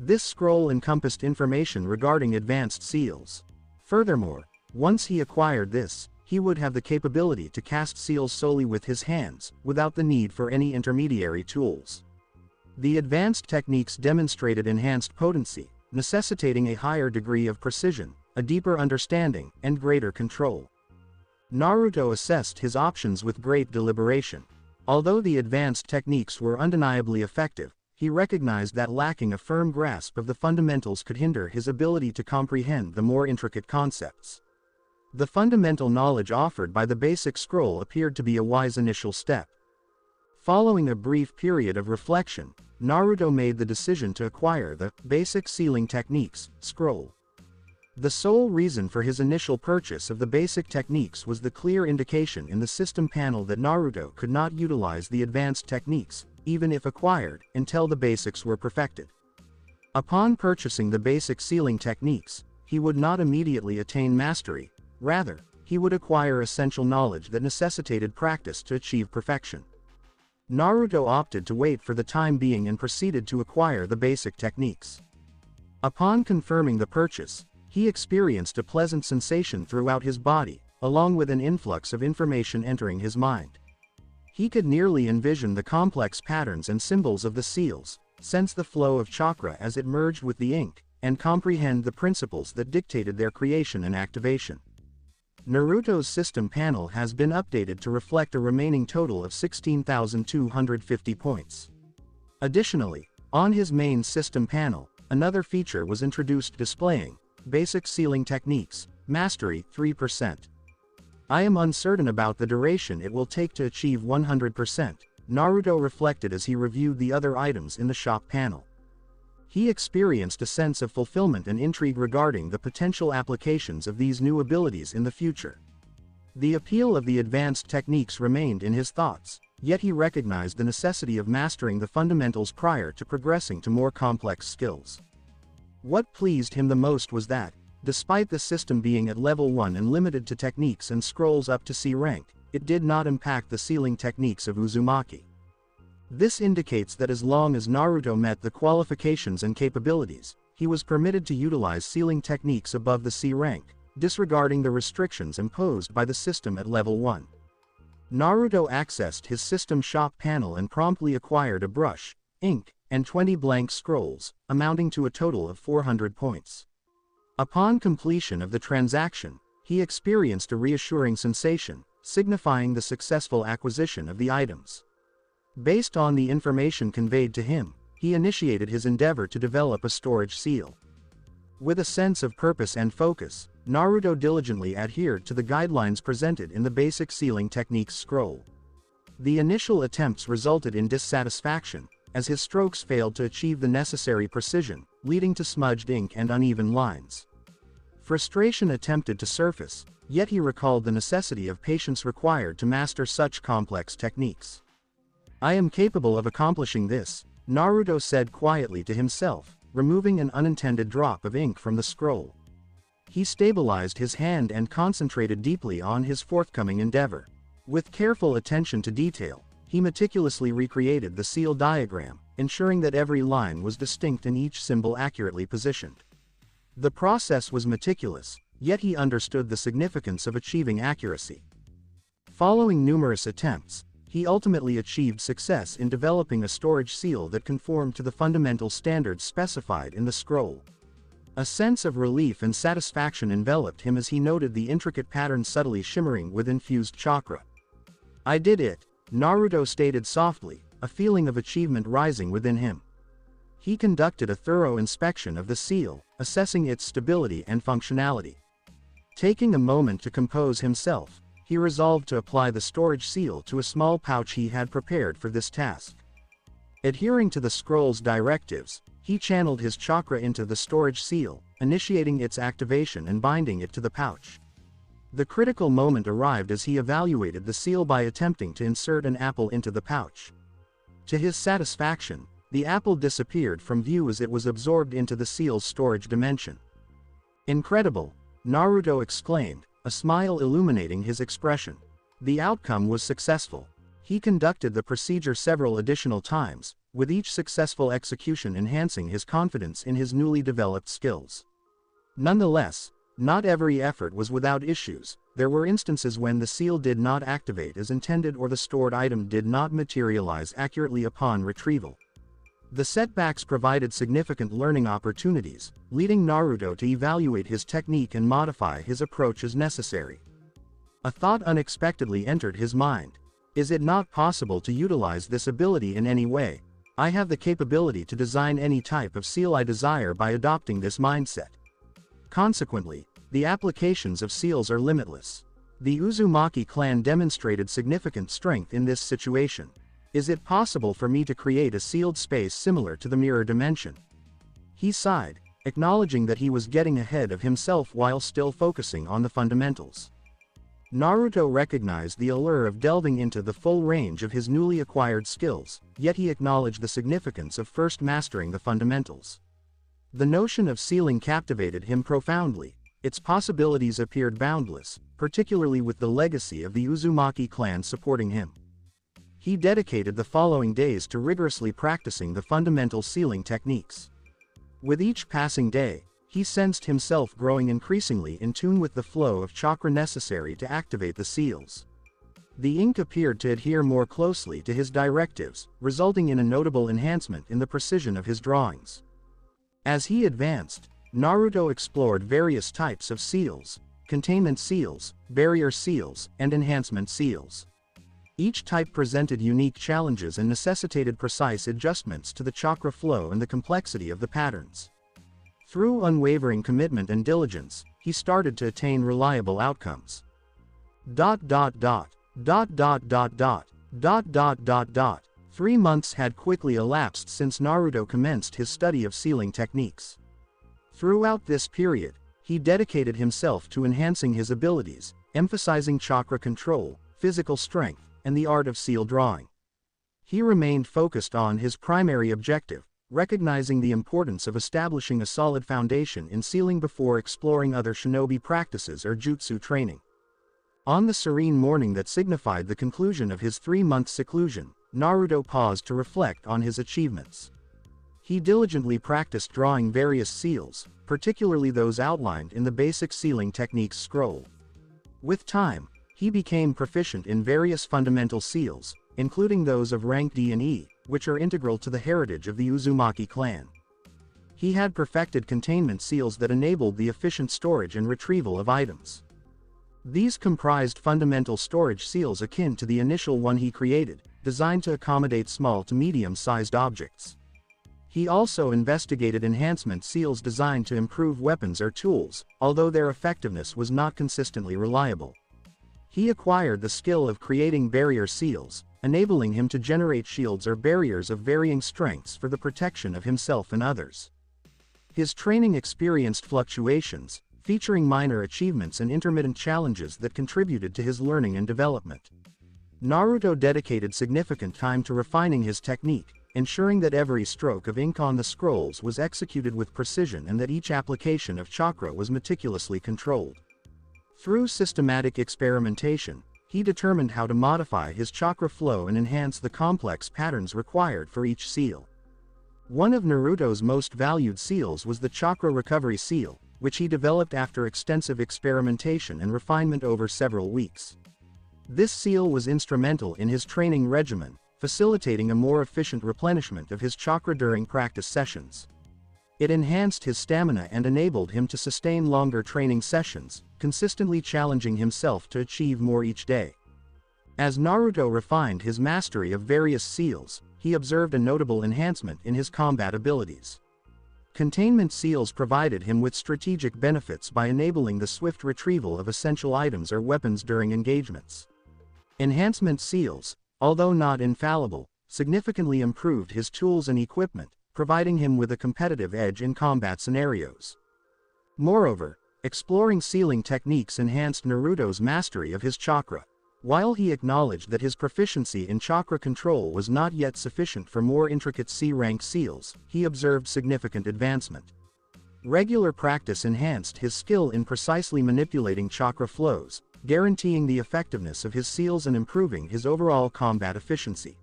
Speaker 1: This scroll encompassed information regarding advanced seals. Furthermore, once he acquired this, he would have the capability to cast seals solely with his hands, without the need for any intermediary tools. The advanced techniques demonstrated enhanced potency, necessitating a higher degree of precision, a deeper understanding, and greater control. Naruto assessed his options with great deliberation. Although the advanced techniques were undeniably effective, he recognized that lacking a firm grasp of the fundamentals could hinder his ability to comprehend the more intricate concepts. The fundamental knowledge offered by the basic scroll appeared to be a wise initial step. Following a brief period of reflection, Naruto made the decision to acquire the Basic Sealing Techniques scroll. The sole reason for his initial purchase of the basic techniques was the clear indication in the system panel that Naruto could not utilize the advanced techniques, even if acquired, until the basics were perfected. Upon purchasing the basic sealing techniques, he would not immediately attain mastery, rather, he would acquire essential knowledge that necessitated practice to achieve perfection. Naruto opted to wait for the time being and proceeded to acquire the basic techniques. Upon confirming the purchase, he experienced a pleasant sensation throughout his body, along with an influx of information entering his mind. He could nearly envision the complex patterns and symbols of the seals, sense the flow of chakra as it merged with the ink, and comprehend the principles that dictated their creation and activation. Naruto's system panel has been updated to reflect a remaining total of 16,250 points. Additionally, on his main system panel, another feature was introduced displaying Basic Sealing Techniques, Mastery 3%. I am uncertain about the duration it will take to achieve 100%, Naruto reflected as he reviewed the other items in the shop panel. He experienced a sense of fulfillment and intrigue regarding the potential applications of these new abilities in the future. The appeal of the advanced techniques remained in his thoughts, yet he recognized the necessity of mastering the fundamentals prior to progressing to more complex skills. What pleased him the most was that, despite the system being at level 1 and limited to techniques and scrolls up to C rank, it did not impact the sealing techniques of Uzumaki. This indicates that as long as Naruto met the qualifications and capabilities, he was permitted to utilize sealing techniques above the C rank, disregarding the restrictions imposed by the system at level 1. Naruto accessed his system shop panel and promptly acquired a brush, ink, and 20 blank scrolls, amounting to a total of 400 points. Upon completion of the transaction, he experienced a reassuring sensation, signifying the successful acquisition of the items. Based on the information conveyed to him, he initiated his endeavor to develop a storage seal. With a sense of purpose and focus, Naruto diligently adhered to the guidelines presented in the Basic Sealing Techniques scroll. The initial attempts resulted in dissatisfaction, as his strokes failed to achieve the necessary precision, leading to smudged ink and uneven lines. Frustration attempted to surface, yet he recalled the necessity of patience required to master such complex techniques. I am capable of accomplishing this, Naruto said quietly to himself, removing an unintended drop of ink from the scroll. He stabilized his hand and concentrated deeply on his forthcoming endeavor. With careful attention to detail, he meticulously recreated the seal diagram, ensuring that every line was distinct and each symbol accurately positioned. The process was meticulous, yet he understood the significance of achieving accuracy. Following numerous attempts, he ultimately achieved success in developing a storage seal that conformed to the fundamental standards specified in the scroll. A sense of relief and satisfaction enveloped him as he noted the intricate pattern subtly shimmering with infused chakra. I did it, Naruto stated softly, a feeling of achievement rising within him. He conducted a thorough inspection of the seal, assessing its stability and functionality. Taking a moment to compose himself, he resolved to apply the storage seal to a small pouch he had prepared for this task. Adhering to the scroll's directives, he channeled his chakra into the storage seal, initiating its activation and binding it to the pouch. The critical moment arrived as he evaluated the seal by attempting to insert an apple into the pouch. To his satisfaction, the apple disappeared from view as it was absorbed into the seal's storage dimension. Incredible, Naruto exclaimed, a smile illuminating his expression. The outcome was successful. He conducted the procedure several additional times, with each successful execution enhancing his confidence in his newly developed skills. Nonetheless, not every effort was without issues. There were instances when the seal did not activate as intended or the stored item did not materialize accurately upon retrieval. The setbacks provided significant learning opportunities, leading Naruto to evaluate his technique and modify his approach as necessary. A thought unexpectedly entered his mind. Is it not possible to utilize this ability in any way? I have the capability to design any type of seal I desire by adopting this mindset. Consequently, the applications of seals are limitless. The Uzumaki clan demonstrated significant strength in this situation. Is it possible for me to create a sealed space similar to the mirror dimension? He sighed, acknowledging that he was getting ahead of himself while still focusing on the fundamentals. Naruto recognized the allure of delving into the full range of his newly acquired skills, yet he acknowledged the significance of first mastering the fundamentals. The notion of sealing captivated him profoundly. Its possibilities appeared boundless, particularly with the legacy of the Uzumaki clan supporting him. He dedicated the following days to rigorously practicing the fundamental sealing techniques. With each passing day, he sensed himself growing increasingly in tune with the flow of chakra necessary to activate the seals. The ink appeared to adhere more closely to his directives, resulting in a notable enhancement in the precision of his drawings. As he advanced, Naruto explored various types of seals: containment seals, barrier seals, and enhancement seals. Each type presented unique challenges and necessitated precise adjustments to the chakra flow and the complexity of the patterns. Through unwavering commitment and diligence, he started to attain reliable outcomes. 3 months had quickly elapsed since Naruto commenced his study of sealing techniques. Throughout this period, he dedicated himself to enhancing his abilities, emphasizing chakra control, physical strength, and the art of seal drawing. He remained focused on his primary objective, recognizing the importance of establishing a solid foundation in sealing before exploring other shinobi practices or jutsu training. On the serene morning that signified the conclusion of his 3-month seclusion, Naruto paused to reflect on his achievements. He diligently practiced drawing various seals, particularly those outlined in the basic sealing techniques scroll. With time, he became proficient in various fundamental seals, including those of rank D and E, which are integral to the heritage of the Uzumaki clan. He had perfected containment seals that enabled the efficient storage and retrieval of items. These comprised fundamental storage seals akin to the initial one he created, designed to accommodate small to medium-sized objects. He also investigated enhancement seals designed to improve weapons or tools, although their effectiveness was not consistently reliable. He acquired the skill of creating barrier seals, enabling him to generate shields or barriers of varying strengths for the protection of himself and others. His training experienced fluctuations, featuring minor achievements and intermittent challenges that contributed to his learning and development. Naruto dedicated significant time to refining his technique, ensuring that every stroke of ink on the scrolls was executed with precision and that each application of chakra was meticulously controlled. Through systematic experimentation, he determined how to modify his chakra flow and enhance the complex patterns required for each seal. One of Naruto's most valued seals was the chakra recovery seal, which he developed after extensive experimentation and refinement over several weeks. This seal was instrumental in his training regimen, facilitating a more efficient replenishment of his chakra during practice sessions. It enhanced his stamina and enabled him to sustain longer training sessions, consistently challenging himself to achieve more each day. As Naruto refined his mastery of various seals, he observed a notable enhancement in his combat abilities. Containment seals provided him with strategic benefits by enabling the swift retrieval of essential items or weapons during engagements. Enhancement seals, although not infallible, significantly improved his tools and equipment, providing him with a competitive edge in combat scenarios. Moreover, exploring sealing techniques enhanced Naruto's mastery of his chakra. While he acknowledged that his proficiency in chakra control was not yet sufficient for more intricate C-rank seals, he observed significant advancement. Regular practice enhanced his skill in precisely manipulating chakra flows, guaranteeing the effectiveness of his seals and improving his overall combat efficiency.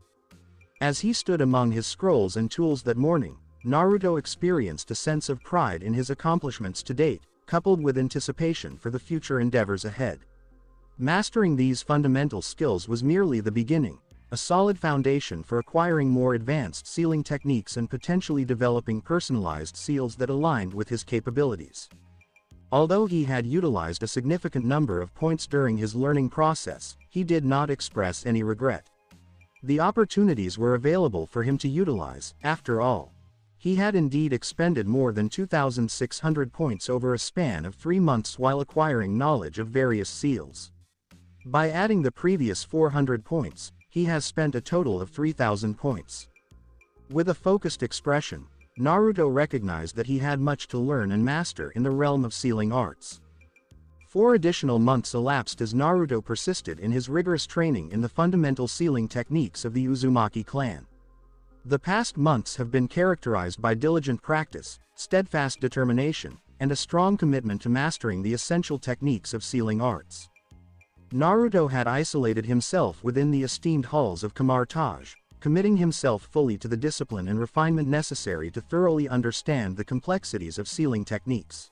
Speaker 1: As he stood among his scrolls and tools that morning, Naruto experienced a sense of pride in his accomplishments to date, coupled with anticipation for the future endeavors ahead. Mastering these fundamental skills was merely the beginning, a solid foundation for acquiring more advanced sealing techniques and potentially developing personalized seals that aligned with his capabilities. Although he had utilized a significant number of points during his learning process, he did not express any regret. The opportunities were available for him to utilize, after all. He had indeed expended more than 2,600 points over a span of 3 months while acquiring knowledge of various seals. By adding the previous 400 points, he has spent a total of 3,000 points. With a focused expression, Naruto recognized that he had much to learn and master in the realm of sealing arts. 4 additional months elapsed as Naruto persisted in his rigorous training in the fundamental sealing techniques of the Uzumaki clan. The past months have been characterized by diligent practice, steadfast determination, and a strong commitment to mastering the essential techniques of sealing arts. Naruto had isolated himself within the esteemed halls of Kamar-Taj, committing himself fully to the discipline and refinement necessary to thoroughly understand the complexities of sealing techniques.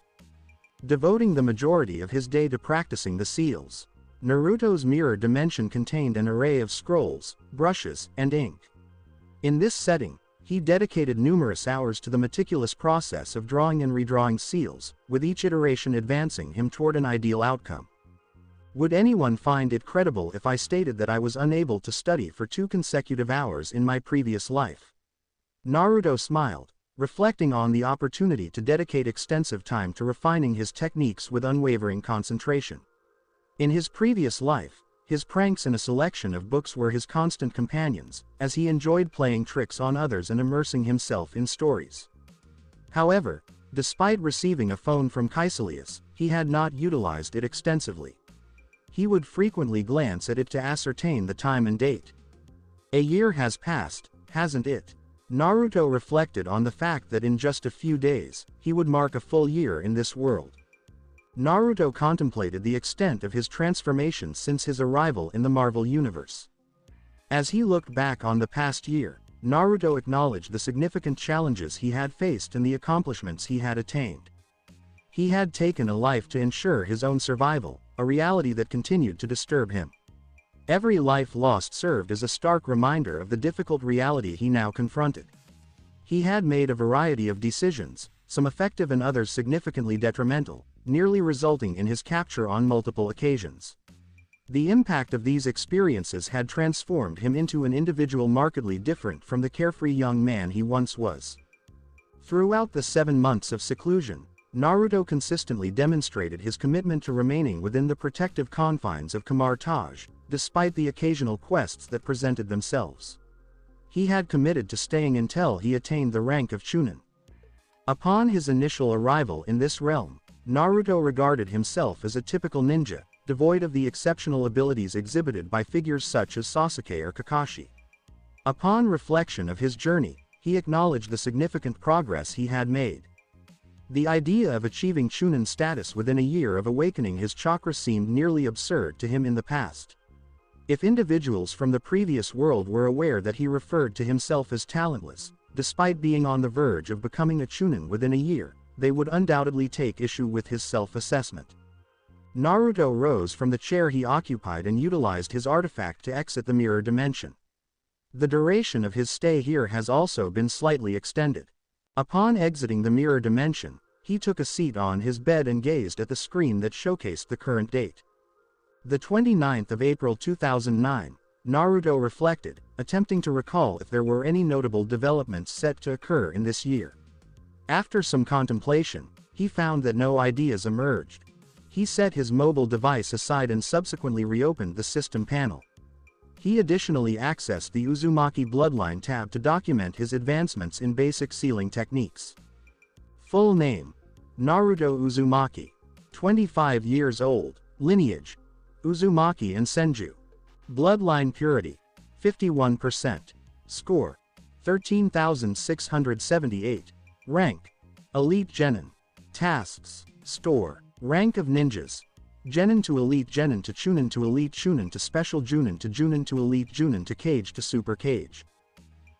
Speaker 1: Devoting the majority of his day to practicing the seals, Naruto's mirror dimension contained an array of scrolls, brushes, and ink. In this setting, he dedicated numerous hours to the meticulous process of drawing and redrawing seals, with each iteration advancing him toward an ideal outcome. Would anyone find it credible if I stated that I was unable to study for 2 consecutive hours in my previous life? Naruto smiled, reflecting on the opportunity to dedicate extensive time to refining his techniques with unwavering concentration. In his previous life, his pranks and a selection of books were his constant companions, as he enjoyed playing tricks on others and immersing himself in stories. However, despite receiving a phone from Kaiselius, he had not utilized it extensively. He would frequently glance at it to ascertain the time and date. A year has passed, hasn't it? Naruto reflected on the fact that in just a few days, he would mark a full year in this world. Naruto contemplated the extent of his transformation since his arrival in the Marvel Universe. As he looked back on the past year, Naruto acknowledged the significant challenges he had faced and the accomplishments he had attained. He had taken a life to ensure his own survival, a reality that continued to disturb him. Every life lost served as a stark reminder of the difficult reality he now confronted. He had made a variety of decisions, some effective and others significantly detrimental, nearly resulting in his capture on multiple occasions. The impact of these experiences had transformed him into an individual markedly different from the carefree young man he once was. Throughout the 7 months of seclusion, Naruto consistently demonstrated his commitment to remaining within the protective confines of Kamar-Taj, despite the occasional quests that presented themselves. He had committed to staying until he attained the rank of Chunin. Upon his initial arrival in this realm, Naruto regarded himself as a typical ninja, devoid of the exceptional abilities exhibited by figures such as Sasuke or Kakashi. Upon reflection of his journey, he acknowledged the significant progress he had made. The idea of achieving Chunin status within a year of awakening his chakra seemed nearly absurd to him in the past. If individuals from the previous world were aware that he referred to himself as talentless, despite being on the verge of becoming a Chunin within a year, they would undoubtedly take issue with his self-assessment. Naruto rose from the chair he occupied and utilized his artifact to exit the mirror dimension. The duration of his stay here has also been slightly extended. Upon exiting the mirror dimension, he took a seat on his bed and gazed at the screen that showcased the current date. The 29th of April 2009, Naruto reflected, attempting to recall if there were any notable developments set to occur in this year. After some contemplation, he found that no ideas emerged. He set his mobile device aside and subsequently reopened the system panel. He additionally accessed the Uzumaki Bloodline tab to document his advancements in basic sealing techniques. Full name: Naruto Uzumaki. 25 years old. Lineage: Uzumaki and Senju. Bloodline purity: 51%. Score: 13,678. Rank: Elite Genin. Tasks: Store. Rank of ninjas: Genin to Elite Genin to Chunin to Elite Chunin to Special Junin to Junin to Elite Junin to Cage to Super Cage.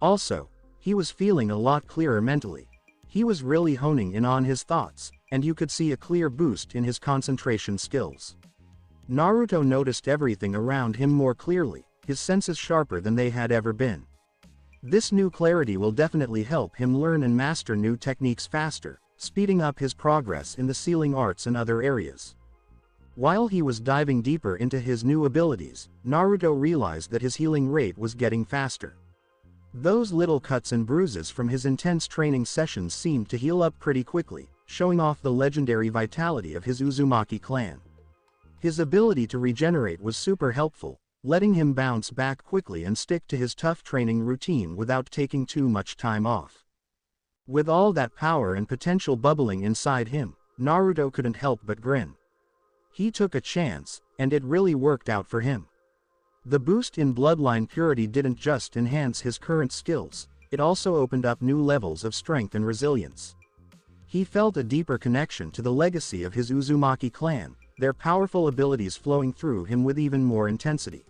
Speaker 1: Also, he was feeling a lot clearer mentally. He was really honing in on his thoughts, and you could see a clear boost in his concentration skills. Naruto noticed everything around him more clearly, his senses sharper than they had ever been. This new clarity will definitely help him learn and master new techniques faster, speeding up his progress in the sealing arts and other areas. While he was diving deeper into his new abilities, Naruto realized that his healing rate was getting faster. Those little cuts and bruises from his intense training sessions seemed to heal up pretty quickly, showing off the legendary vitality of his Uzumaki clan. His ability to regenerate was super helpful, letting him bounce back quickly and stick to his tough training routine without taking too much time off. With all that power and potential bubbling inside him, Naruto couldn't help but grin. He took a chance, and it really worked out for him. The boost in bloodline purity didn't just enhance his current skills, it also opened up new levels of strength and resilience. He felt a deeper connection to the legacy of his Uzumaki clan, their powerful abilities flowing through him with even more intensity.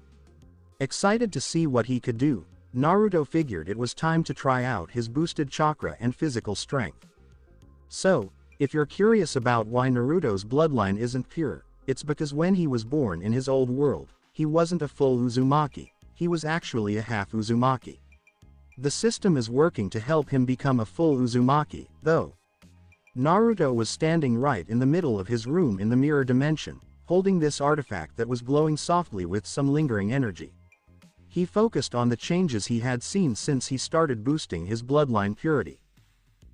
Speaker 1: Excited to see what he could do, Naruto figured it was time to try out his boosted chakra and physical strength. So, if you're curious about why Naruto's bloodline isn't pure, it's because when he was born in his old world, he wasn't a full Uzumaki, he was actually a half Uzumaki. The system is working to help him become a full Uzumaki, though. Naruto was standing right in the middle of his room in the mirror dimension, holding this artifact that was glowing softly with some lingering energy. He focused on the changes he had seen since he started boosting his bloodline purity.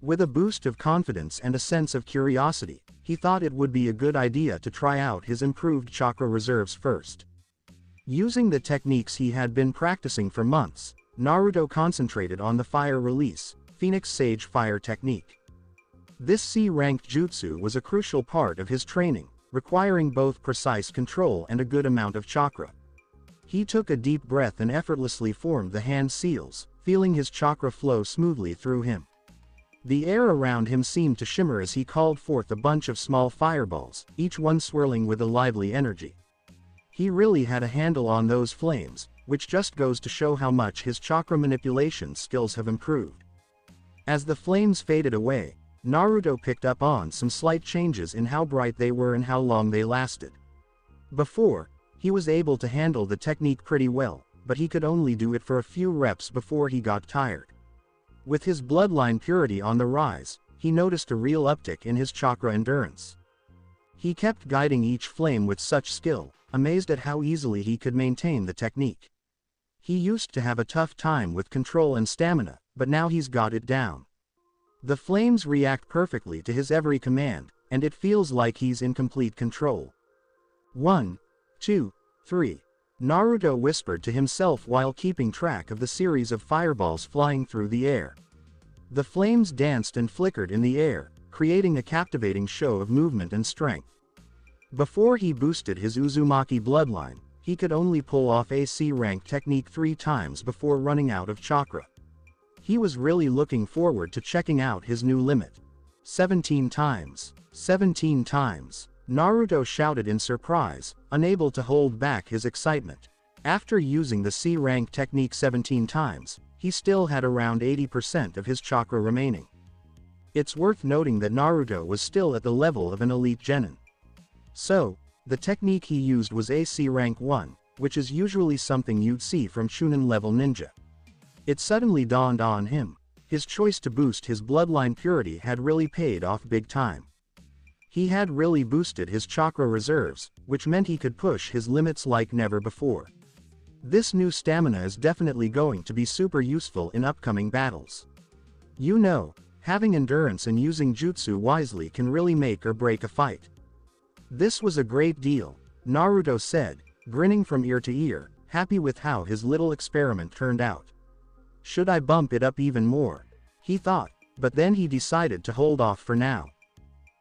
Speaker 1: With a boost of confidence and a sense of curiosity, he thought it would be a good idea to try out his improved chakra reserves first. Using the techniques he had been practicing for months, Naruto concentrated on the fire release, Phoenix Sage Fire technique. This C-ranked jutsu was a crucial part of his training, requiring both precise control and a good amount of chakra. He took a deep breath and effortlessly formed the hand seals, feeling his chakra flow smoothly through him. The air around him seemed to shimmer as he called forth a bunch of small fireballs, each one swirling with a lively energy. He really had a handle on those flames, which just goes to show how much his chakra manipulation skills have improved. As the flames faded away, Naruto picked up on some slight changes in how bright they were and how long they lasted. Before, he was able to handle the technique pretty well, but he could only do it for a few reps before he got tired. With his bloodline purity on the rise, he noticed a real uptick in his chakra endurance. He kept guiding each flame with such skill, amazed at how easily he could maintain the technique. He used to have a tough time with control and stamina, but now he's got it down. The flames react perfectly to his every command, and it feels like he's in complete control. 1, 2, 3. Naruto whispered to himself while keeping track of the series of fireballs flying through the air. The flames danced and flickered in the air, creating a captivating show of movement and strength. Before he boosted his Uzumaki bloodline, he could only pull off a C-rank technique 3 times before running out of chakra. He was really looking forward to checking out his new limit. 17 times. 17 times. Naruto shouted in surprise, unable to hold back his excitement. After using the C-rank technique 17 times, he still had around 80% of his chakra remaining. It's worth noting that Naruto was still at the level of an elite genin. So, the technique he used was a C-rank 1, which is usually something you'd see from Chunin level ninja. It suddenly dawned on him, his choice to boost his bloodline purity had really paid off big time. He had really boosted his chakra reserves, which meant he could push his limits like never before. This new stamina is definitely going to be super useful in upcoming battles. You know, having endurance and using jutsu wisely can really make or break a fight. This was a great deal, Naruto said, grinning from ear to ear, happy with how his little experiment turned out. Should I bump it up even more? He thought, but then he decided to hold off for now.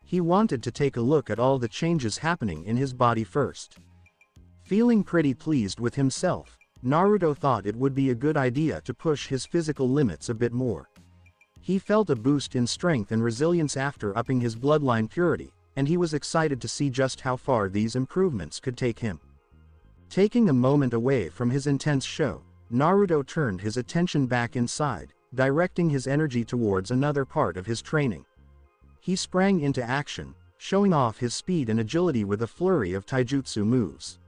Speaker 1: He wanted to take a look at all the changes happening in his body first. Feeling pretty pleased with himself, Naruto thought it would be a good idea to push his physical limits a bit more. He felt a boost in strength and resilience after upping his bloodline purity, and he was excited to see just how far these improvements could take him. Taking a moment away from his intense show, Naruto turned his attention back inside, directing his energy towards another part of his training. He sprang into action, showing off his speed and agility with a flurry of taijutsu moves.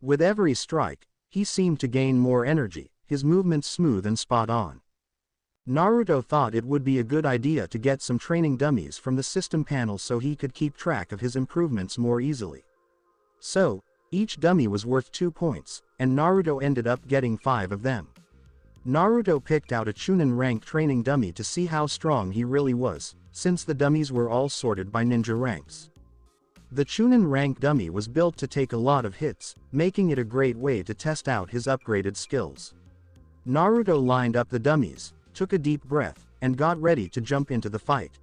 Speaker 1: With every strike, he seemed to gain more energy, his movements smooth and spot on. Naruto thought it would be a good idea to get some training dummies from the system panel so he could keep track of his improvements more easily. So, each dummy was worth 2 points, and Naruto ended up getting 5 of them. Naruto picked out a Chunin rank training dummy to see how strong he really was, since the dummies were all sorted by ninja ranks. The Chunin rank dummy was built to take a lot of hits, making it a great way to test out his upgraded skills. Naruto lined up the dummies, took a deep breath, and got ready to jump into the fight.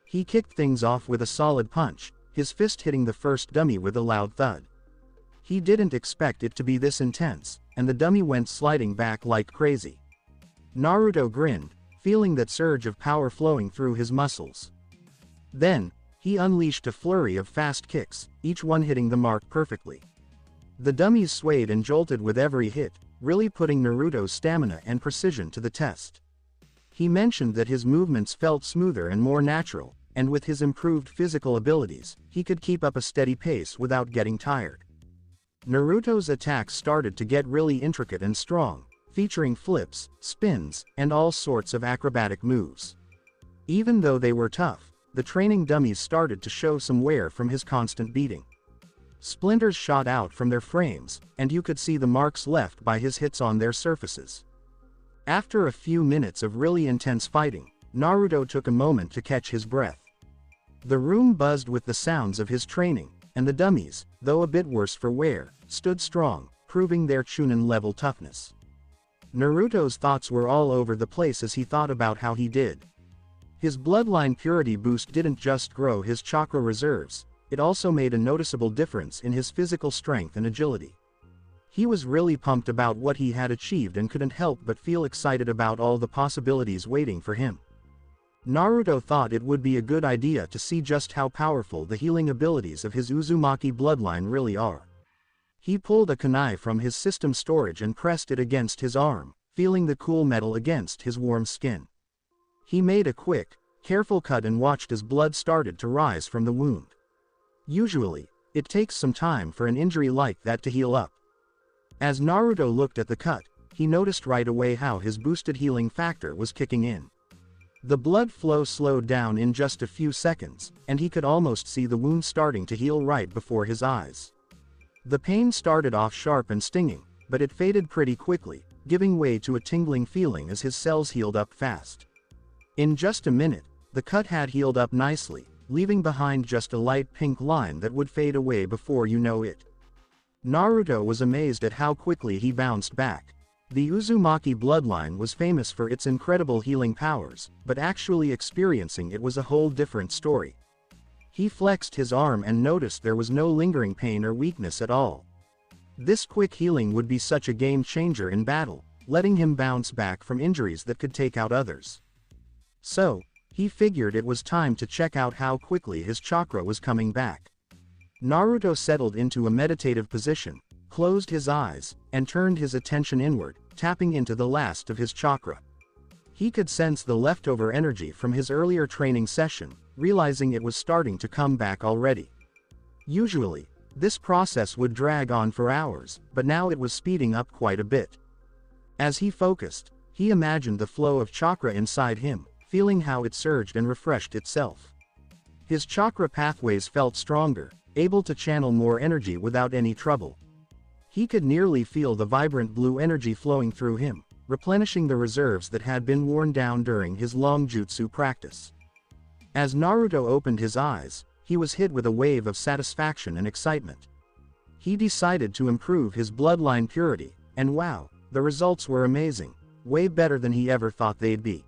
Speaker 1: He kicked things off with a solid punch, his fist hitting the first dummy with a loud thud. He didn't expect it to be this intense, and the dummy went sliding back like crazy. Naruto grinned, feeling that surge of power flowing through his muscles. Then, he unleashed a flurry of fast kicks, each one hitting the mark perfectly. The dummies swayed and jolted with every hit, really putting Naruto's stamina and precision to the test. He mentioned that his movements felt smoother and more natural, and with his improved physical abilities, he could keep up a steady pace without getting tired. Naruto's attacks started to get really intricate and strong, featuring flips, spins, and all sorts of acrobatic moves. Even though they were tough, the training dummies started to show some wear from his constant beating. Splinters shot out from their frames, and you could see the marks left by his hits on their surfaces. After a few minutes of really intense fighting, Naruto took a moment to catch his breath. The room buzzed with the sounds of his training, and the dummies, though a bit worse for wear, stood strong, proving their Chunin-level toughness. Naruto's thoughts were all over the place as he thought about how he did. His bloodline purity boost didn't just grow his chakra reserves, it also made a noticeable difference in his physical strength and agility. He was really pumped about what he had achieved and couldn't help but feel excited about all the possibilities waiting for him. Naruto thought it would be a good idea to see just how powerful the healing abilities of his Uzumaki bloodline really are. He pulled a kunai from his system storage and pressed it against his arm, feeling the cool metal against his warm skin. He made a quick, careful cut and watched as blood started to rise from the wound. Usually, it takes some time for an injury like that to heal up. As Naruto looked at the cut, he noticed right away how his boosted healing factor was kicking in. The blood flow slowed down in just a few seconds, and he could almost see the wound starting to heal right before his eyes. The pain started off sharp and stinging, but it faded pretty quickly, giving way to a tingling feeling as his cells healed up fast. In just a minute, the cut had healed up nicely, leaving behind just a light pink line that would fade away before you know it. Naruto was amazed at how quickly he bounced back. The Uzumaki bloodline was famous for its incredible healing powers, but actually experiencing it was a whole different story. He flexed his arm and noticed there was no lingering pain or weakness at all. This quick healing would be such a game changer in battle, letting him bounce back from injuries that could take out others. So, he figured it was time to check out how quickly his chakra was coming back. Naruto settled into a meditative position, closed his eyes, and turned his attention inward, tapping into the last of his chakra. He could sense the leftover energy from his earlier training session, realizing it was starting to come back already. Usually, this process would drag on for hours, but now it was speeding up quite a bit. As he focused, he imagined the flow of chakra inside him, feeling how it surged and refreshed itself. His chakra pathways felt stronger, able to channel more energy without any trouble. He could nearly feel the vibrant blue energy flowing through him, replenishing the reserves that had been worn down during his long jutsu practice. As Naruto opened his eyes, he was hit with a wave of satisfaction and excitement. He decided to improve his bloodline purity, and wow, the results were amazing, way better than he ever thought they'd be.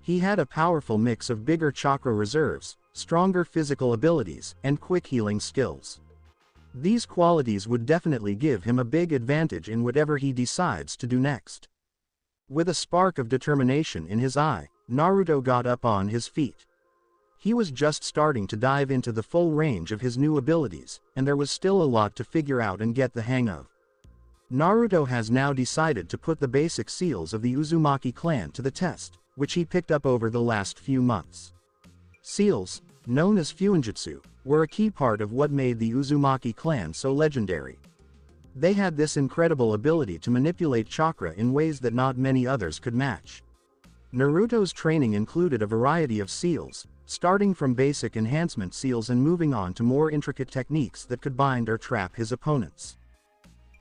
Speaker 1: He had a powerful mix of bigger chakra reserves, stronger physical abilities, and quick healing skills. These qualities would definitely give him a big advantage in whatever he decides to do next. With a spark of determination in his eye, Naruto got up on his feet. He was just starting to dive into the full range of his new abilities, and there was still a lot to figure out and get the hang of. Naruto has now decided to put the basic seals of the Uzumaki clan to the test, which he picked up over the last few months. Seals, known as Fuinjutsu, were a key part of what made the Uzumaki clan so legendary. They had this incredible ability to manipulate chakra in ways that not many others could match. Naruto's training included a variety of seals, starting from basic enhancement seals and moving on to more intricate techniques that could bind or trap his opponents.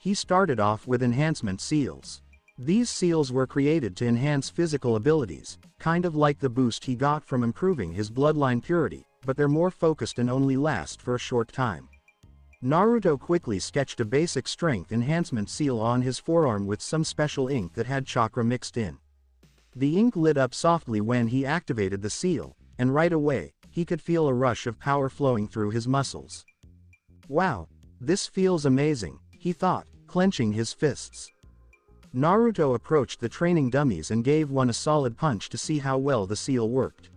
Speaker 1: He started off with enhancement seals. These seals were created to enhance physical abilities, kind of like the boost he got from improving his bloodline purity, but they're more focused and only last for a short time. Naruto quickly sketched a basic strength enhancement seal on his forearm with some special ink that had chakra mixed in. The ink lit up softly when he activated the seal, and right away, he could feel a rush of power flowing through his muscles. Wow, this feels amazing, he thought, clenching his fists. Naruto approached the training dummies and gave one a solid punch to see how well the seal worked.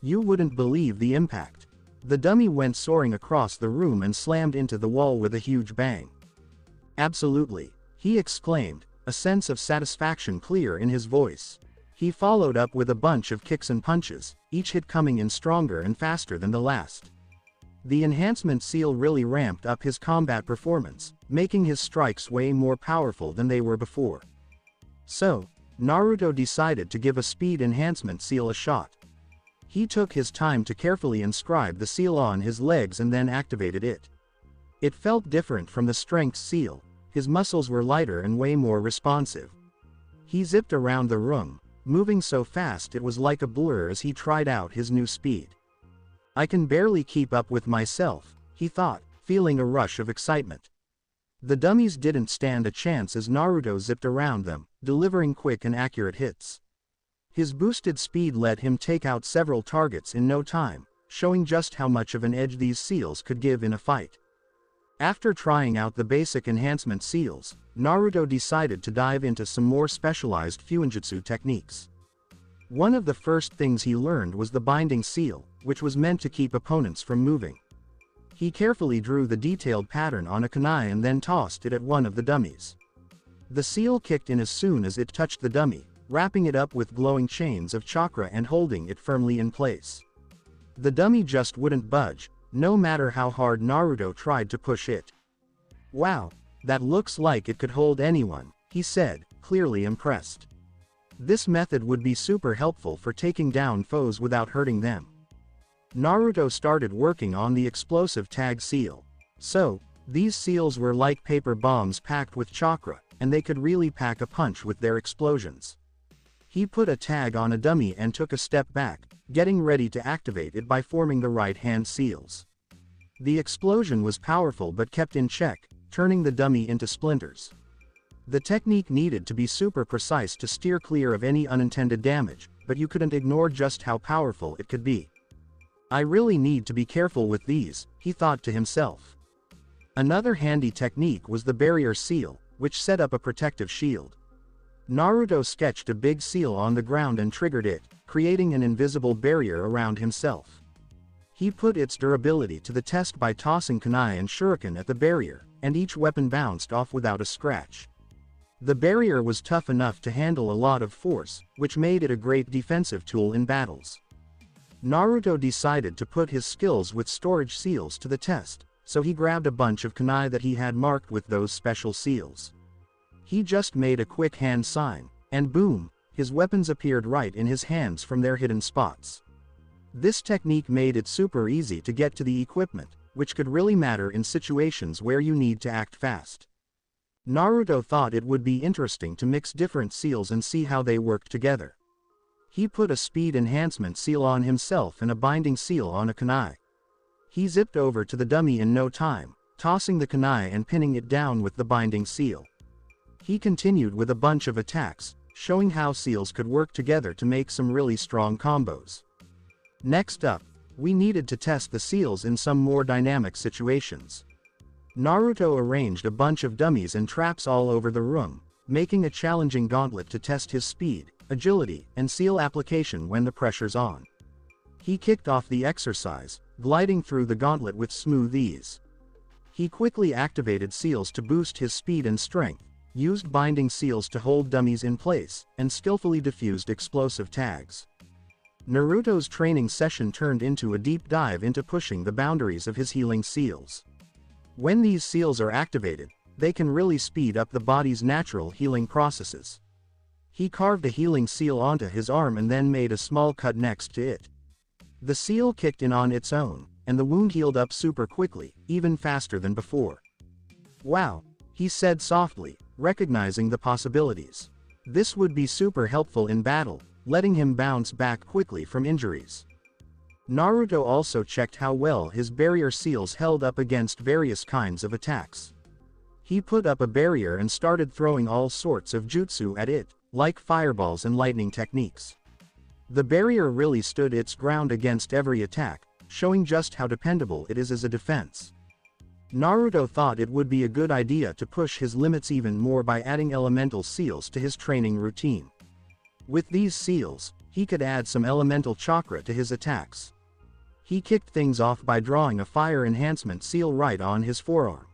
Speaker 1: You wouldn't believe the impact. The dummy went soaring across the room and slammed into the wall with a huge bang. Absolutely, he exclaimed, a sense of satisfaction clear in his voice. He followed up with a bunch of kicks and punches, each hit coming in stronger and faster than the last. The enhancement seal really ramped up his combat performance, making his strikes way more powerful than they were before. So, Naruto decided to give a speed enhancement seal a shot. He took his time to carefully inscribe the seal on his legs and then activated it. It felt different from the strength seal, his muscles were lighter and way more responsive. He zipped around the room, moving so fast it was like a blur as he tried out his new speed. I can barely keep up with myself, he thought, feeling a rush of excitement. The dummies didn't stand a chance as Naruto zipped around them, delivering quick and accurate hits. His boosted speed let him take out several targets in no time, showing just how much of an edge these seals could give in a fight. After trying out the basic enhancement seals, Naruto decided to dive into some more specialized Fuinjutsu techniques. One of the first things he learned was the binding seal, which was meant to keep opponents from moving. He carefully drew the detailed pattern on a kunai and then tossed it at one of the dummies. The seal kicked in as soon as it touched the dummy, wrapping it up with glowing chains of chakra and holding it firmly in place. The dummy just wouldn't budge, no matter how hard Naruto tried to push it. Wow, that looks like it could hold anyone, he said, clearly impressed. This method would be super helpful for taking down foes without hurting them. Naruto started working on the explosive tag seal. So, these seals were like paper bombs packed with chakra, and they could really pack a punch with their explosions. He put a tag on a dummy and took a step back, getting ready to activate it by forming the right-hand seals. The explosion was powerful but kept in check, turning the dummy into splinters. The technique needed to be super precise to steer clear of any unintended damage, but you couldn't ignore just how powerful it could be. I really need to be careful with these, he thought to himself. Another handy technique was the barrier seal, which set up a protective shield. Naruto sketched a big seal on the ground and triggered it, creating an invisible barrier around himself. He put its durability to the test by tossing kunai and shuriken at the barrier, and each weapon bounced off without a scratch. The barrier was tough enough to handle a lot of force, which made it a great defensive tool in battles. Naruto decided to put his skills with storage seals to the test, so he grabbed a bunch of kunai that he had marked with those special seals. He just made a quick hand sign, and boom, his weapons appeared right in his hands from their hidden spots. This technique made it super easy to get to the equipment, which could really matter in situations where you need to act fast. Naruto thought it would be interesting to mix different seals and see how they work together. He put a speed enhancement seal on himself and a binding seal on a kunai. He zipped over to the dummy in no time, tossing the kunai and pinning it down with the binding seal. He continued with a bunch of attacks, showing how seals could work together to make some really strong combos. Next up, we needed to test the seals in some more dynamic situations. Naruto arranged a bunch of dummies and traps all over the room, making a challenging gauntlet to test his speed, agility, and seal application when the pressure's on. He kicked off the exercise, gliding through the gauntlet with smooth ease. He quickly activated seals to boost his speed and strength, used binding seals to hold dummies in place, and skillfully diffused explosive tags. Naruto's training session turned into a deep dive into pushing the boundaries of his healing seals. When these seals are activated, they can really speed up the body's natural healing processes. He carved a healing seal onto his arm and then made a small cut next to it. The seal kicked in on its own, and the wound healed up super quickly, even faster than before. "Wow," he said softly, recognizing the possibilities. This would be super helpful in battle, letting him bounce back quickly from injuries. Naruto also checked how well his barrier seals held up against various kinds of attacks. He put up a barrier and started throwing all sorts of jutsu at it, like fireballs and lightning techniques. The barrier really stood its ground against every attack, showing just how dependable it is as a defense. Naruto thought it would be a good idea to push his limits even more by adding elemental seals to his training routine. With these seals, he could add some elemental chakra to his attacks. He kicked things off by drawing a fire enhancement seal right on his forearm.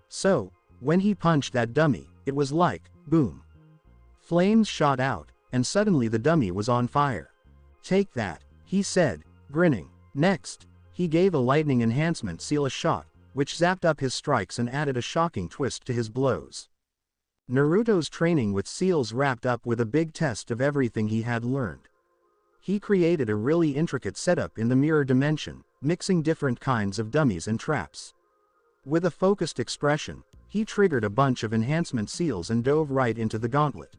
Speaker 1: So, when he punched that dummy, it was like, boom. Flames shot out, and suddenly the dummy was on fire. "Take that," he said, grinning. Next, he gave a lightning enhancement seal a shot, which zapped up his strikes and added a shocking twist to his blows. Naruto's training with seals wrapped up with a big test of everything he had learned. He created a really intricate setup in the mirror dimension, mixing different kinds of dummies and traps. With a focused expression, he triggered a bunch of enhancement seals and dove right into the gauntlet.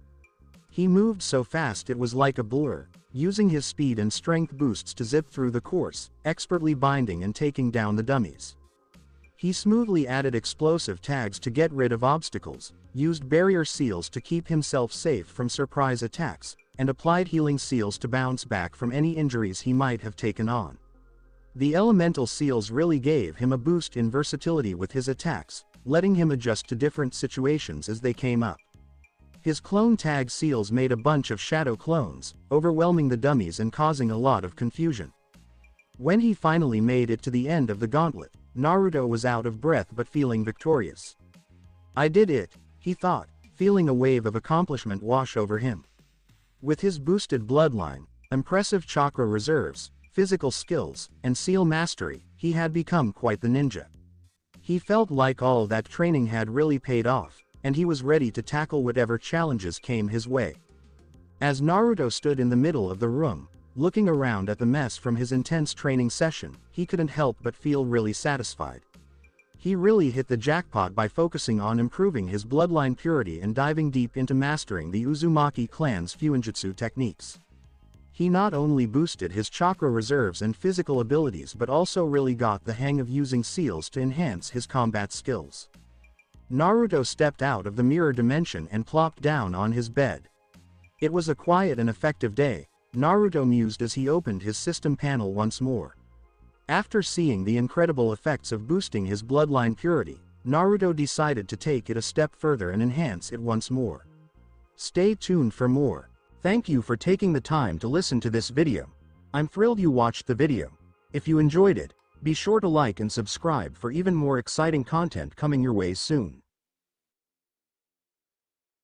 Speaker 1: He moved so fast it was like a blur, using his speed and strength boosts to zip through the course, expertly binding and taking down the dummies. He smoothly added explosive tags to get rid of obstacles, used barrier seals to keep himself safe from surprise attacks, and applied healing seals to bounce back from any injuries he might have taken on. The elemental seals really gave him a boost in versatility with his attacks, letting him adjust to different situations as they came up. His clone tag seals made a bunch of shadow clones, overwhelming the dummies and causing a lot of confusion. When he finally made it to the end of the gauntlet, Naruto was out of breath but feeling victorious. "I did it," he thought, feeling a wave of accomplishment wash over him. With his boosted bloodline, impressive chakra reserves, physical skills, and seal mastery, he had become quite the ninja. He felt like all that training had really paid off, and he was ready to tackle whatever challenges came his way. As Naruto stood in the middle of the room, looking around at the mess from his intense training session, he couldn't help but feel really satisfied. He really hit the jackpot by focusing on improving his bloodline purity and diving deep into mastering the Uzumaki clan's fuinjutsu techniques. He not only boosted his chakra reserves and physical abilities but also really got the hang of using seals to enhance his combat skills. Naruto stepped out of the mirror dimension and plopped down on his bed. It was a quiet and effective day, Naruto mused as he opened his system panel once more. After seeing the incredible effects of boosting his bloodline purity, Naruto decided to take it a step further and enhance it once more. Stay tuned for more. Thank you for taking the time to listen to this video. I'm thrilled you watched the video. If you enjoyed it, be sure to like and subscribe for even more exciting content coming your way soon.